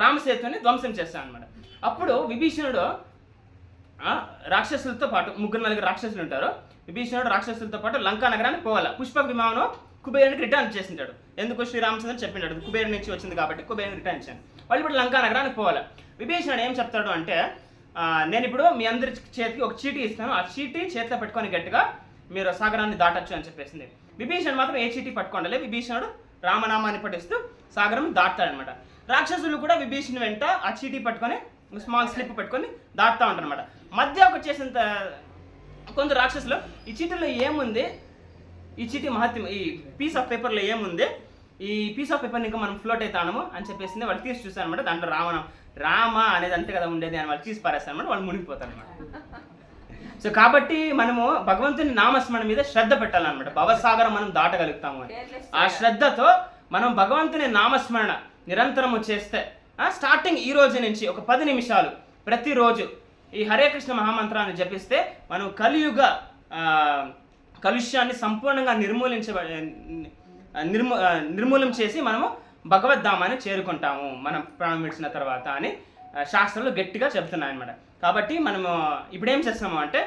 రామసేతుని ధ్వంసం చేస్తాడు అనమాట. అప్పుడు విభీషణుడు రాక్షసులతో పాటు 3-4 రాక్షసులు ఉంటారు. విభీషణుడు రాక్షసులతో పాటు లంకా నగరానికి పోవాలి. పుష్పక విమానం కుబేరునికి రిటర్న్ చేసింటాడు. ఎందుకు శ్రీరామచంద్రుడు చెప్పింటాడు, కుబేరు నుంచి వచ్చింది కాబట్టి కుబేరుని రిటర్న్ ఇచ్చాను. వాళ్ళు ఇప్పుడు లంకా నగరానికి పోవాలి. విభీషణుడు ఏం చెప్తాడు అంటే, నేను ఇప్పుడు మీ అందరి చేతికి ఒక చీటీ ఇస్తాను, ఆ చీటీ చేతిలో పెట్టుకొని గట్టిగా మీరు సాగరాన్ని దాటచ్చు అని చెప్పేసింది. విభీషణుడు మాత్రం ఏ చీటీ పట్టుకోండి, విభీషణుడు రామనామాన్ని పఠిస్తూ సాగరం దాటుతాడనమాట. రాక్షసులు కూడా విభీషణుడు వెంట ఆ చీటీ పట్టుకొని స్మాల్ స్లిప్ పెట్టుకొని దాటుతూ ఉంటారు అనమాట. మధ్య ఒక చేసినంత కొందరు రాక్షసులు ఈ చీటీలో ఏముంది, ఈ చీటీ మహత్యం, ఈ పీస్ ఆఫ్ పేపర్లో ఏముంది, ఈ పీస్ ఆఫ్ పేపర్ని ఇంకా మనం ఫ్లోట్ అవుతాము అని చెప్పేసింది. వాళ్ళు తీసి చూస్తాను అనమాట. దాంట్లో రామ అనేది అంతే కదా ఉండేది అని వాళ్ళు తీసి పారేస్తాను అనమాట. వాళ్ళు మునిగిపోతారు అనమాట. సో కాబట్టి మనము భగవంతుని నామస్మరణ మీద శ్రద్ధ పెట్టాలన్నమాట. భవసాగరం మనం దాటగలుగుతాము అని ఆ శ్రద్ధతో మనం భగవంతుని నామస్మరణ నిరంతరము చేస్తే, స్టార్టింగ్ ఈ రోజు నుంచి ఒక 10 నిమిషాలు ప్రతిరోజు ఈ హరే కృష్ణ మహామంత్రాన్ని జపిస్తే మనం కలియుగ కలుష్యాన్ని సంపూర్ణంగా నిర్మూలం చేసి మనము భగవద్ధామాన్ని చేరుకుంటాము మనం ప్రాణం విడిచిన తర్వాత అని శాస్త్రాలు గట్టిగా చెప్తున్నాయి అన్నమాట. కాబట్టి మనము ఇప్పుడు ఏం చేస్తాము అంటే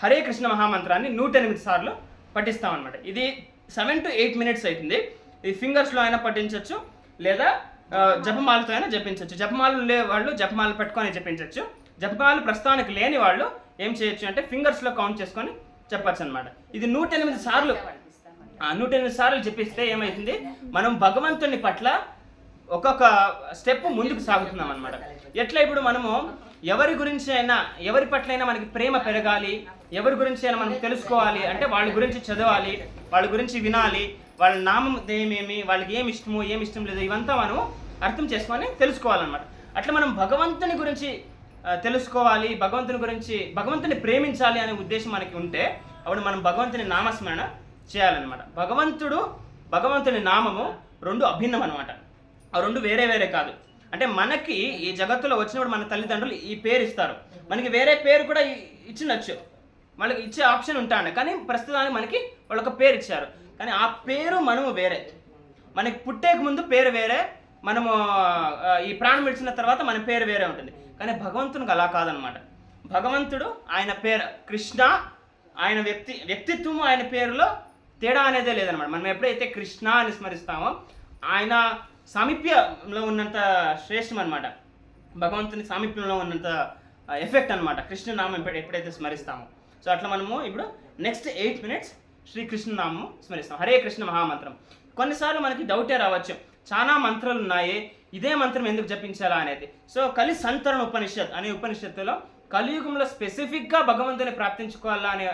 హరే కృష్ణ మహామంత్రాన్ని 108 సార్లు పఠిస్తాం అనమాట. ఇది 7 to 8 minutes అవుతుంది. ఇది ఫింగర్స్లో అయినా పఠించవచ్చు, లేదా జపమాలతో అయినా జపించవచ్చు. జపమాలు లే వాళ్ళు జపమాలు పెట్టుకొని జపించవచ్చు. జపమాలు ప్రస్తుతానికి లేని వాళ్ళు ఏం చేయొచ్చు అంటే ఫింగర్స్లో కౌంట్ చేసుకొని చెప్పచ్చు అనమాట. ఇది 108 సార్లు 108 సార్లు జపిస్తే ఏమవుతుంది, మనం భగవంతుని పట్ల ఒక్కొక్క స్టెప్ ముందుకు సాగుతున్నాం అనమాట. ఎట్లా ఇప్పుడు మనము ఎవరి గురించి అయినా ఎవరి పట్లైనా మనకి ప్రేమ పెరగాలి, ఎవరి గురించి అయినా మనం తెలుసుకోవాలి అంటే వాళ్ళ గురించి చదవాలి, వాళ్ళ గురించి వినాలి, వాళ్ళ నామం ఏమేమి, వాళ్ళకి ఏమి ఇష్టమో ఏమి ఇష్టం లేదు ఇవంతా మనము అర్థం చేసుకొని తెలుసుకోవాలన్నమాట. అట్లా మనం భగవంతుని గురించి తెలుసుకోవాలి, భగవంతుని ప్రేమించాలి అనే ఉద్దేశం మనకి ఉంటే అప్పుడు మనం భగవంతుని నామస్మరణ చేయాలన్నమాట. భగవంతుని నామము 2 అభిన్నం అనమాట. ఆ 2 వేరే వేరే కాదు. అంటే మనకి ఈ జగత్తులో వచ్చినప్పుడు మన తల్లిదండ్రులు ఈ పేరు ఇస్తారు, మనకి వేరే పేరు కూడా ఇచ్చినచ్చు, మనకి ఇచ్చే ఆప్షన్ ఉంటాడు. కానీ ప్రస్తుతానికి మనకి వాళ్ళు ఒక పేరు ఇచ్చారు. కానీ ఆ పేరు మనము వేరే, మనకి పుట్టేక ముందు పేరు వేరే, మనము ఈ ప్రాణం విడిచిన తర్వాత మన పేరు వేరే ఉంటుంది. కానీ భగవంతునికి అలా కాదనమాట. భగవంతుడు ఆయన పేరు కృష్ణ, ఆయన వ్యక్తిత్వము ఆయన పేరులో తేడా అనేదే లేదనమాట. మనం ఎప్పుడైతే కృష్ణ అని స్మరిస్తామో ఆయన సామీప్యంలో ఉన్నంత శ్రేష్టం అనమాట, భగవంతుని సామీప్యంలో ఉన్నంత ఎఫెక్ట్ అనమాట కృష్ణనామం ఎప్పుడైతే స్మరిస్తామో. సో అట్లా మనము ఇప్పుడు నెక్స్ట్ 8 minutes శ్రీకృష్ణనామం స్మరిస్తాం. హరే కృష్ణ మహామంత్రం. కొన్నిసార్లు మనకి డౌటే రావచ్చు, చాలా మంత్రాలు ఉన్నాయి, ఇదే మంత్రం ఎందుకు జపించాలా అనేది. సో కలి సంతరణ ఉపనిషత్ అనే ఉపనిషత్తులో కలియుగంలో స్పెసిఫిక్గా భగవంతుని ప్రార్థించుకోవాలా అని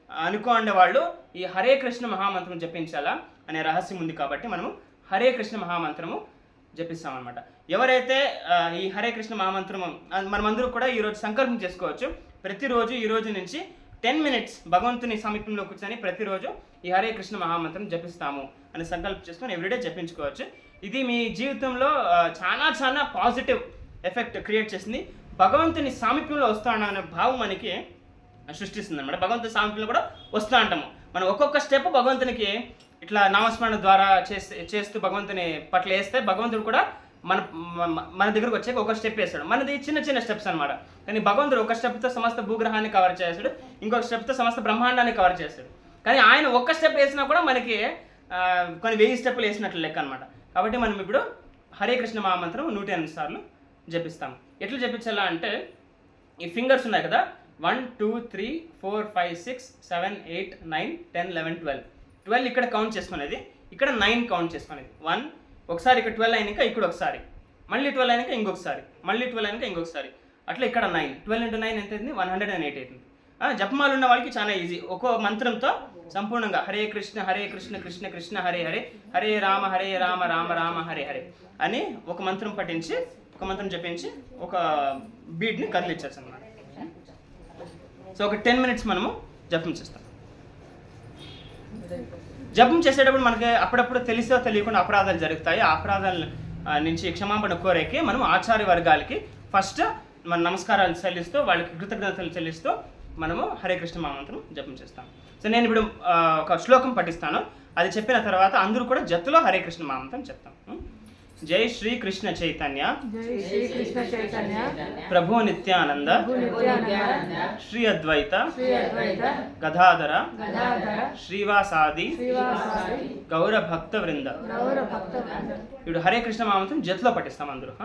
అనుకోండే వాళ్ళు ఈ హరే కృష్ణ మహామంత్రం జపించాలా అనే రహస్యం ఉంది. కాబట్టి మనము హరే కృష్ణ మహామంత్రము జపిస్తామన్నమాట. ఎవరైతే ఈ హరే కృష్ణ మహామంత్రము మనమందరూ కూడా ఈరోజు సంకల్పం చేసుకోవచ్చు, ప్రతిరోజు ఈ రోజు నుంచి 10 minutes భగవంతుని సమీపంలో కూర్చొని ప్రతిరోజు ఈ హరే కృష్ణ మహామంత్రం జపిస్తాము అని సంకల్పం చేసుకొని ఎవ్రీడే జపించుకోవచ్చు. ఇది మీ జీవితంలో చాలా చాలా పాజిటివ్ ఎఫెక్ట్ క్రియేట్ చేసింది. భగవంతుని సామీప్యంలో వస్తాడనే భావం మనకి సృష్టిస్తుంది అనమాట. భగవంతుని సామీప్యంలో కూడా వస్తూ అంటాము. మనం ఒక్కొక్క స్టెప్ భగవంతునికి ఇట్లా నామస్మరణ ద్వారా చేస్తూ భగవంతుని పట్ల వేస్తే భగవంతుడు కూడా మన దగ్గరకు వచ్చాక ఒక స్టెప్ వేస్తాడు. మనది చిన్న చిన్న స్టెప్స్ అనమాట. కానీ భగవంతుడు ఒక స్టెప్తో సమస్త భూగ్రహాన్ని కవర్ చేస్తాడు, ఇంకొక స్టెప్తో సమస్త బ్రహ్మాండాన్ని కవర్ చేస్తాడు. కానీ ఆయన ఒక్క స్టెప్ వేసినా కూడా మనకి కొన్ని 1000 స్టెప్పులు వేసినట్లు లెక్క అనమాట. కాబట్టి మనం ఇప్పుడు హరే కృష్ణ మహామంత్రం 108 సార్లు జపిస్తాం. ఎట్లా జపించాలా అంటే ఈ ఫింగర్స్ ఉన్నాయి కదా, 1 2 3 4 5 6 7 8 9 10 11 12 ఇక్కడ కౌంట్ చేసుకునేది, ఇక్కడ 9 కౌంట్ చేసుకునేది. 1 ఒకసారి ఇక్కడ 12 అయినాక ఇక్కడ ఒకసారి, మళ్ళీ 12 అయినాక ఇంకొకసారి, మళ్ళీ 12 అయినాక ఇంకొకసారి, అట్లా ఇక్కడ 9. 12 into 9 ఎంత అవుతుంది? 108 అవుతుంది. జపమాలు ఉన్న వాళ్ళకి చాలా ఈజీ. ఒక్కో మంత్రంతో సంపూర్ణంగా హరే కృష్ణ కృష్ణ కృష్ణ హరే హరే, హరే రామ రామ రామ హరే హరే అని ఒక మంత్రం పఠించి, ఒక మంత్రం జపించి ఒక బీట్ని కదిలించచ్చు అన్నమాట. సో ఒక 10 minutes మనము జపం చేస్తాం. జపం చేసేటప్పుడు మనకి అప్పుడప్పుడు తెలిసో తెలియకుండా అపరాధాలు జరుగుతాయి. ఆ అపరాధాల నుంచి క్షమాపణ కోరేకి మనం ఆచార్య వర్గాలకి ఫస్ట్ మన నమస్కారాలు చెల్లిస్తూ, వాళ్ళకి కృతజ్ఞతలు చెల్లిస్తూ మనము హరే కృష్ణ మహామంత్రం జపం చేస్తాం. సో నేను ఇప్పుడు ఒక శ్లోకం పఠిస్తాను, అది చెప్పిన తర్వాత అందరూ కూడా జట్టులో హరే కృష్ణ మహామంత్రం చెప్తాం. జై శ్రీ కృష్ణ చైతన్య ప్రభు నిత్యానంద శ్రీ అద్వైత గదాధర శ్రీవాసాది గౌర భక్త వృంద. ఇప్పుడు హరే కృష్ణ మహామంత్రం జట్లో పఠిస్తాం అందరూ.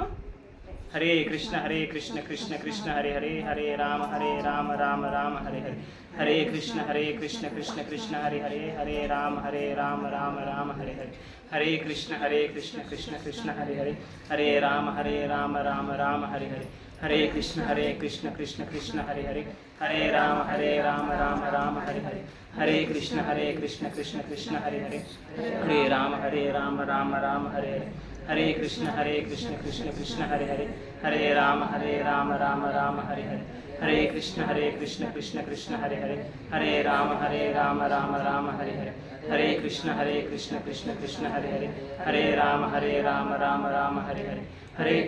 హరే కృష్ణ కృష్ణ కృష్ణ హరే హరే, హరే రామ రామ రామ హరే హరే, హరే కృష్ణ కృష్ణ కృష్ణ హరే హరే, హరే రామ రామ రామ హరే హరే, హరే కృష్ణ కృష్ణ కృష్ణ హరే హరే, హరే రామ రామ రామ హరే హరే, హరే కృష్ణ కృష్ణ కృష్ణ హరే హరే, హరే రామ రామ రామ హరే హరే, హరే కృష్ణ కృష్ణ కృష్ణ హరే హరే, హరే రామ రామ రామ హరే హరే, హరే కృష్ణ కృష్ణ కృష్ణ హరే హరే, హరే రామ రామ రామ హరే హరే, హరే కృష్ణ కృష్ణ కృష్ణ హరే హరే, హరే రామ రామ రామ హరే హరే, హరే కృష్ణ కృష్ణ కృష్ణ హరే హరే, హరే రామ రామ రామ హరే హరే, హరే కృష్ణ కృష్ణ కృష్ణ హరే హరే, హరే రామ రామ రామ హరే హరే, హరే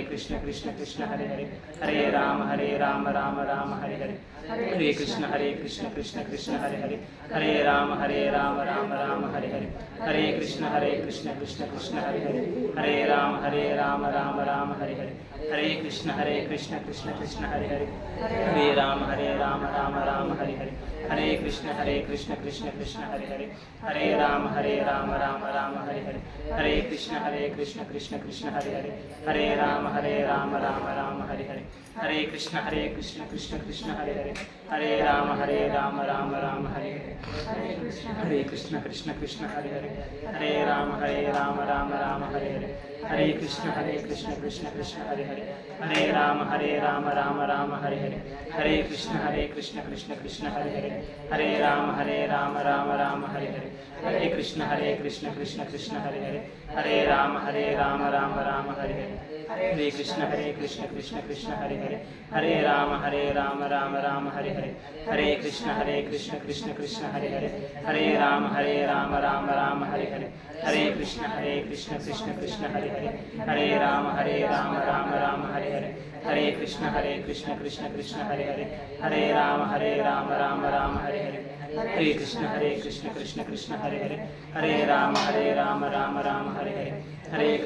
కృష్ణ కృష్ణ కృష్ణ హరే హరే, హరే రామ రామ రామ హరే హరే, హరే కృష్ణ కృష్ణ కృష్ణ హరే హరే, హరే రామ రామ రామ హరే హరే, హరే కృష్ణ కృష్ణ కృష్ణ హరే హరే, హరే రామ రామ రామ హరే హరే, హరే కృష్ణ కృష్ణ కృష్ణ హరే హరే, హరే రామ రామ రామ హరే హరే, హరే కృష్ణ కృష్ణ కృష్ణ హరే హరే, హరే రామ రామ రామ హరే హరే, హరే కృష్ణ కృష్ణ కృష్ణ హరే హరే, హరే రామ రామ రామ హరే హరే, హరే కృష్ణ కృష్ణ కృష్ణ హరే హరే, హరే రామ రామ రామ హరే హరే, హరే కృష్ణ కృష్ణ కృష్ణ హరే హరే, హరే రామ రామ రామ హరే హరే, హరే కృష్ణ కృష్ణ కృష్ణ హరే హరే, హరే రామ రామ రామ హరే హరే, హరే కృష్ణ కృష్ణ కృష్ణ హరే హరే, హరే రామ రామ రామ హరే హరే, హరే కృష్ణ కృష్ణ కృష్ణ హరే హరే, హరే రామ రామ రామ హరే హరే, హరే కృష్ణ కృష్ణ కృష్ణ హరే హరే, హరే రామ రామ రామ హరే హరే, హరే కృష్ణ కృష్ణ కృష్ణ హరే హరే, హరే రామ రామ రామ హరే హరే, హరే కృష్ణ కృష్ణ కృష్ణ హరే హరే, హరే రామ రామ రామ హరే హరే, हरे कृष्ण कृष्ण कृष्ण हरे हरे हरे राम राम राम हरे हरे हरे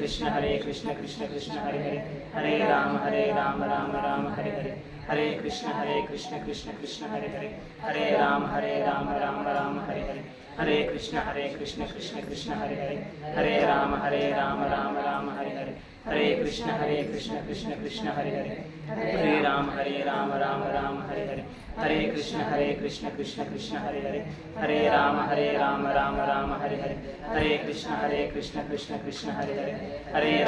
कृष्ण कृष्ण कृष्ण हरे हरे हरे राम राम हरे हरे हरे कृष्ण कृष्ण कृष्ण हरे हरे हरे राम राम हरे हरे हरे कृष्ण कृष्ण कृष्ण हरे हरे हरे राम राम हरे हरे हरे कृष्ण कृष्ण कृष्ण हरे हरे हरे राम राम हरे हरे हरे कृष्ण कृष्ण कृष्ण हरे हरे हरे राम राम हरे हरे हरे कृष्ण कृष्ण कृष्ण हरे हरे हरे राम राम हरे हरे हरे कृष्ण कृष्ण कृष्ण हरे हरे हरे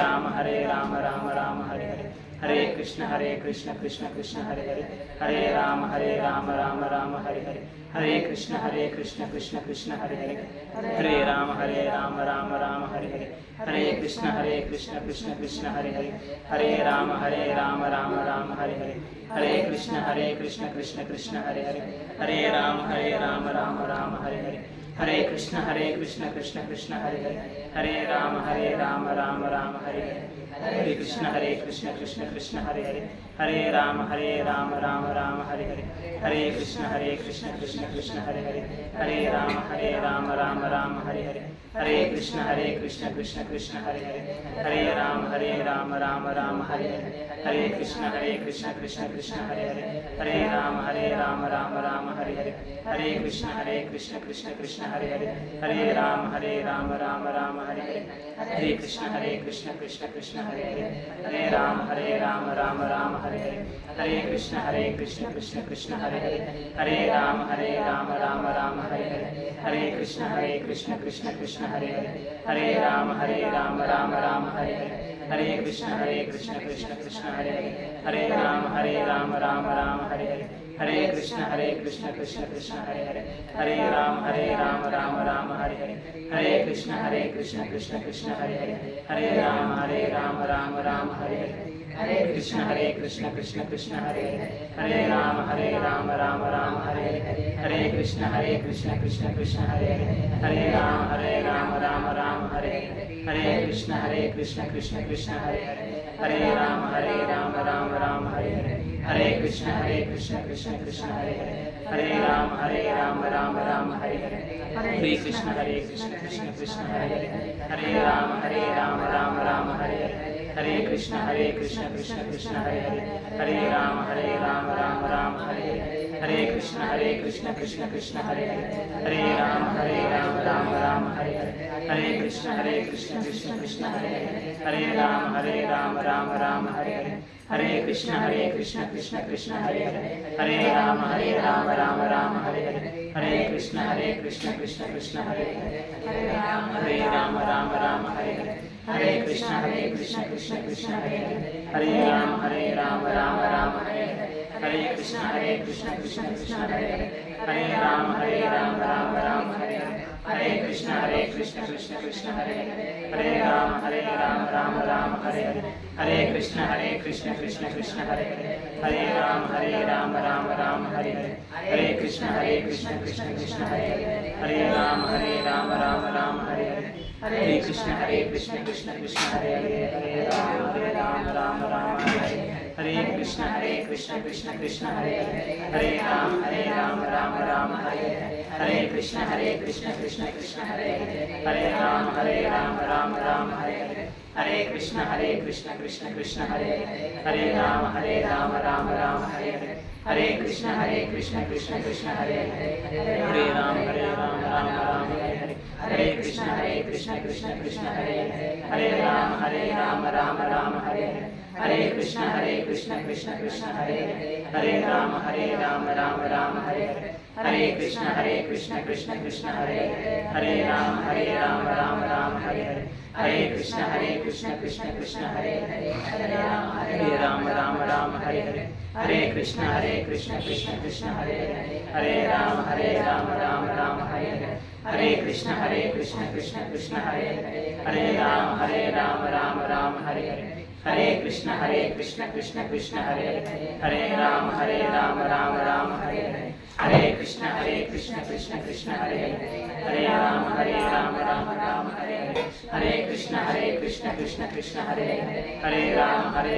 राम राम हरे हरे हरे कृष्ण कृष्ण कृष्ण हरे हरे हरे राम राम हरे हरे हरे कृष्ण कृष्ण कृष्ण हरे हरे हरे राम राम हरे हरे हरे कृष्ण कृष्ण कृष्ण हरे हरे हरे राम राम हरे हरे हरे कृष्ण कृष्ण कृष्ण हरे हरे हरे राम राम हरे हरे हरे कृष्ण कृष्ण कृष्ण हरे हरे हरे राम राम हरे हरे हरे कृष्ण कृष्ण कृष्ण हरे हरे हरे राम राम हरे हरे हरे कृष्ण कृष्ण कृष्ण हरे हरे हरे राम राम हरे हरे हरे कृष्ण कृष्ण कृष्ण हरे हरे हरे राम राम हरे हरे हरे कृष्ण कृष्ण कृष्ण हरे हरे हरे राम राम हरे हरे हरे कृष्ण कृष्ण कृष्ण हरे हरे हरे राम राम हरे हरे हरे कृष्ण कृष्ण कृष्ण हरे हरे हरे राम राम हरे हरे हरे कृष्ण कृष्ण कृष्ण हरे हरे हरे राम राम हरे हरे हरे कृष्ण कृष्ण कृष्ण हरे हरे हरे राम राम हरे हरे हरे कृष्ण कृष्ण कृष्ण हरे हरे हरे राम राम हरे हरे हरे कृष्ण कृष्ण कृष्ण हरे हरे हरे राम राम हरे हरे हरे कृष्ण कृष्ण कृष्ण हरे हरे हरे राम राम हरे हरे हरे कृष्ण कृष्ण कृष्ण हरे हरे हरे राम राम हरे हरे हरे कृष्ण कृष्ण कृष्ण हरे हरे हरे राम राम हरे हरे हरे कृष्ण कृष्ण कृष्ण हरे हरे हरे राम राम हरे हरे हरे कृष्ण कृष्ण कृष्ण हरे हरे हरे राम राम हरे हरे हरे कृष्ण कृष्ण कृष्ण हरे हरे हरे राम राम हरे हरे हरे कृष्ण कृष्ण कृष्ण हरे हरे हरे राम राम हरे हरे हरे कृष्ण कृष्ण कृष्ण हरे हरे हरे राम राम हरे हरे हरे कृष्ण कृष्ण कृष्ण हरे हरे हरे राम राम हरे हरे हरे कृष्ण कृष्ण कृष्ण हरे हरे हरे राम राम हरे हरे हरे कृष्ण कृष्ण कृष्ण हरे हरे हरे राम राम हरे हरे हरे कृष्ण कृष्ण कृष्ण हरे हरे हरे राम राम हरे हरे हरे कृष्ण कृष्ण कृष्ण हरे हरे हरे राम राम हरे हरे हरे कृष्ण कृष्ण कृष्ण हरे हरे हरे राम राम हरे हरे हरे कृष्ण कृष्ण कृष्ण हरे हरे हरे राम राम हरे हरे हरे कृष्ण कृष्ण कृष्ण हरे हरे हरे राम राम हरे हरे हरे कृष्ण कृष्ण कृष्ण हरे हरे हरे राम राम हरे हरे हरे कृष्ण कृष्ण कृष्ण हरे हरे हरे राम राम हरे हरे हरे कृष्ण कृष्ण कृष्ण हरे हरे हरे राम राम हरे हरे हरे कृष्ण कृष्ण कृष्ण हरे हरे हरे राम राम हरे हरे हरे कृष्ण कृष्ण कृष्ण हरे हरे हरे राम राम हरे हरे हरे कृष्ण कृष्ण कृष्ण हरे हरे हरे राम राम हरे हरे हरे कृष्ण कृष्ण कृष्ण हरे हरे राम हरे हरे हरे कृष्ण कृष्ण कृष्ण हरे हरे राम हरे हरे हरे कृष्ण कृष्ण कृष्ण हरे हरे राम राम हरे हरे हरे कृष्ण कृष्ण कृष्ण हरे हरे राम हरे हरे हरे कृष्ण कृष्ण कृष्ण हरे हरे राम राम हरे हरे हरे कृष्ण कृष्ण कृष्ण हरे हरे राम राम हरे हरे हरे कृष्ण कृष्ण कृष्ण हरे हरे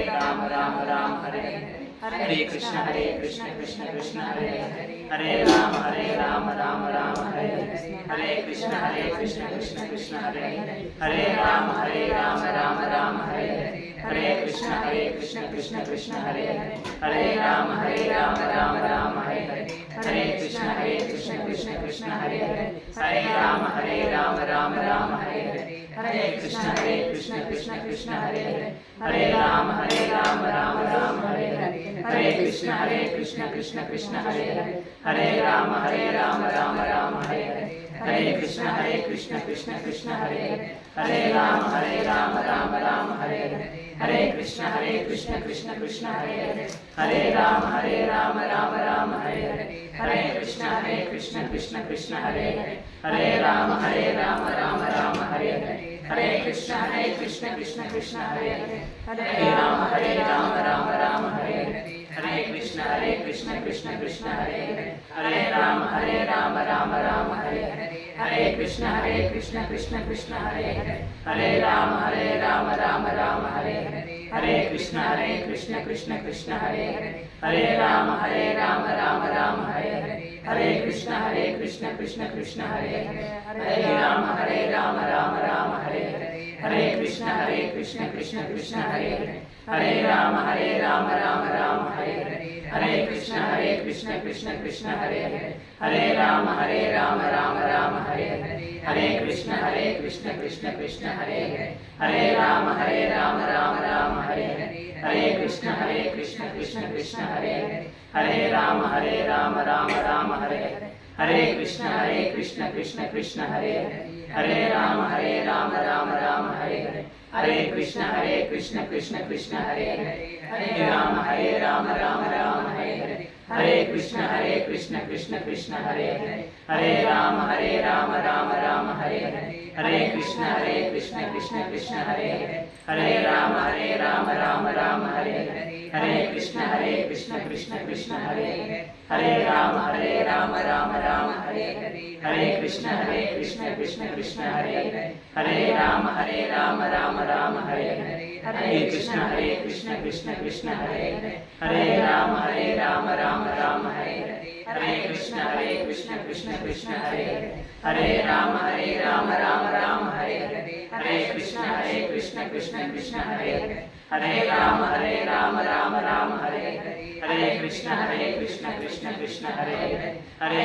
राम राम हरे हरे हरे कृष्ण कृष्ण कृष्ण हरे హరే రామ రామ రామ హరే హరే హరే కృష్ణ కృష్ణ కృష్ణ హరే హరే రామ రామ రామ హరే హరే హరే కృష్ణ కృష్ణ కృష్ణ హరే హరే హరే రామ రామ రామ హరే హరే హరే కృష్ణ కృష్ణ కృష్ణ హరే హరే హరే రామ రామ రామ హరే హరే హరే కృష్ణ కృష్ణ కృష్ణ హరే హరే హరే రామ రామ రామ హరే హరే హరే కృష్ణ కృష్ణ కృష్ణ హరే హరే హరే రామ రామ రామ హరే హరే హరే కృష్ణ కృష్ణ కృష్ణ హరే హరే హరే రామ రామ రామ హరే హరే హరే కృష్ణ కృష్ణ కృష్ణ హరే హరే హరే రామ రామ రామ హరే హరే హరే కృష్ణ కృష్ణ కృష్ణ హరే హరే హరే రామ రామ రామ హరే హరే హరే కృష్ణ కృష్ణ కృష్ణ హరే హరే హరే రామ రామ రామ హరే హరే హరే కృష్ణ కృష్ణ కృష్ణ హరే హరే హరే రామ రామ రామ హరే హరే హరే కృష్ణ కృష్ణ కృష్ణ హరే హరే హరే రామ రామ రామ హరే హరే హరే కృష్ణ కృష్ణ కృష్ణ హరే హరే హరే రామ రామ రామ హరే హరే హరే కృష్ణ కృష్ణ కృష్ణ హరే హరే హరే రామ రామ రామ హరే హరే హరే కృష్ణ కృష్ణ కృష్ణ హరే హరే హరే రామ రామ రామ హరే హరే హరే కృష్ణ కృష్ణ కృష్ణ హరే హరే హరే రామ రామ రామ హరే హరే హరే కృష్ణ కృష్ణ కృష్ణ హరే హరే హరే రామ రామ రామ హరే హరే హరే కృష్ణ కృష్ణ కృష్ణ హరే హరే హరే రామ రామ రామ హరే హరే హరే కృష్ణ కృష్ణ కృష్ణ హరే హరే హరే రామ రామ రామ హరే హరే హరే కృష్ణ కృష్ణ కృష్ణ హరే హరే హరే రామ రామ రామ హరే హరే హరే కృష్ణ కృష్ణ కృష్ణ హరే హరే హరే రామ రామ రామ హరే హరే హరే కృష్ణ కృష్ణ కృష్ణ హరే హరే హరే రామ రామ రామ హరే హరే హరే కృష్ణ కృష్ణ కృష్ణ హరే హరే హరే రామ రామ రామ హరే హరే హరే కృష్ణ కృష్ణ కృష్ణ హరే హరే హరే రామ రామ రామ హరే హరే హరే కృష్ణ కృష్ణ కృష్ణ హరే హరే హరే రామ రామ రామ హరే హరే హరే కృష్ణ కృష్ణ కృష్ణ హరే హరే హరే రామ రామ రామ హరే హరే హరే కృష్ణ కృష్ణ కృష్ణ హరే హరే హరే రామ రామ రామ హరే హరే హరే కృష్ణ కృష్ణ కృష్ణ హరే హరే హరే రామ రామ రామ హరే హరే హరే కృష్ణ కృష్ణ కృష్ణ హరే హరే హరే రామ రామ రామ హరే హరే హరే కృష్ణ కృష్ణ కృష్ణ హరే హరే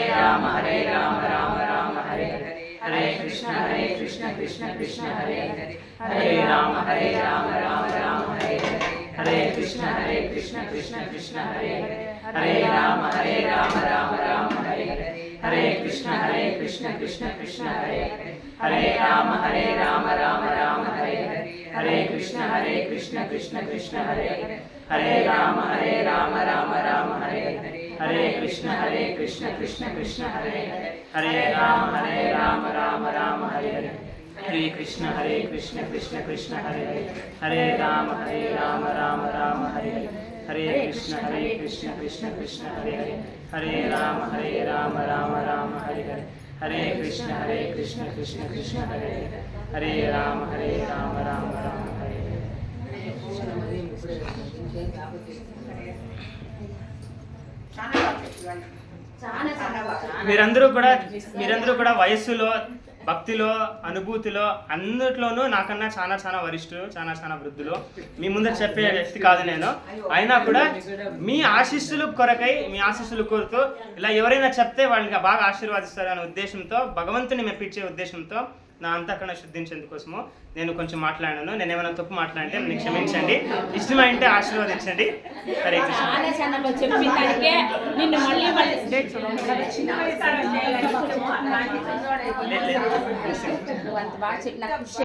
హరే రామ రామ రామ హరే హరే హరే కృష్ణ కృష్ణ కృష్ణ హరే హరే హరే రామ రామ రామ హరే హరే హరే కృష్ణ కృష్ణ కృష్ణ హరే హరే హరే రామ రామ రామ హరే హరే హరే కృష్ణ కృష్ణ కృష్ణ హరే హరే హరే రామ రామ రామ హరే హరే హరే కృష్ణ కృష్ణ కృష్ణ హరే హరే హరే రామ రామ రామ హరే హరే హరే కృష్ణ కృష్ణ కృష్ణ హరే హరే హరే రామ రామ రామ హరే హరే హరే కృష్ణ కృష్ణ కృష్ణ హరే హరే హరే రామ రామ రామ హరే హరే. మీరందరూ కూడా వయస్సులో, భక్తిలో, అనుభూతిలో అన్నిట్లోనూ నాకన్నా చాలా చాలా వరిష్ఠులు, చాలా చాలా వృద్ధులు. మీ ముందర చెప్పే వ్యక్తి కాదు నేను. అయినా కూడా మీ ఆశీస్సులు కొరకై, మీ ఆశీస్సులు కోరుతూ ఇలా ఎవరైనా చెప్తే వాళ్ళని బాగా ఆశీర్వాదిస్తారనే ఉద్దేశంతో, భగవంతుని మెప్పించే ఉద్దేశంతో, నా అంతఃకరణ శుద్ధించేందుకోసము నేను కొంచెం మాట్లాడాను. నేను ఏమైనా తప్పు మాట్లాడితే నన్ను క్షమించండి. ఇష్టమైంటే ఆశీర్వదించండి. హరే కృష్ణ.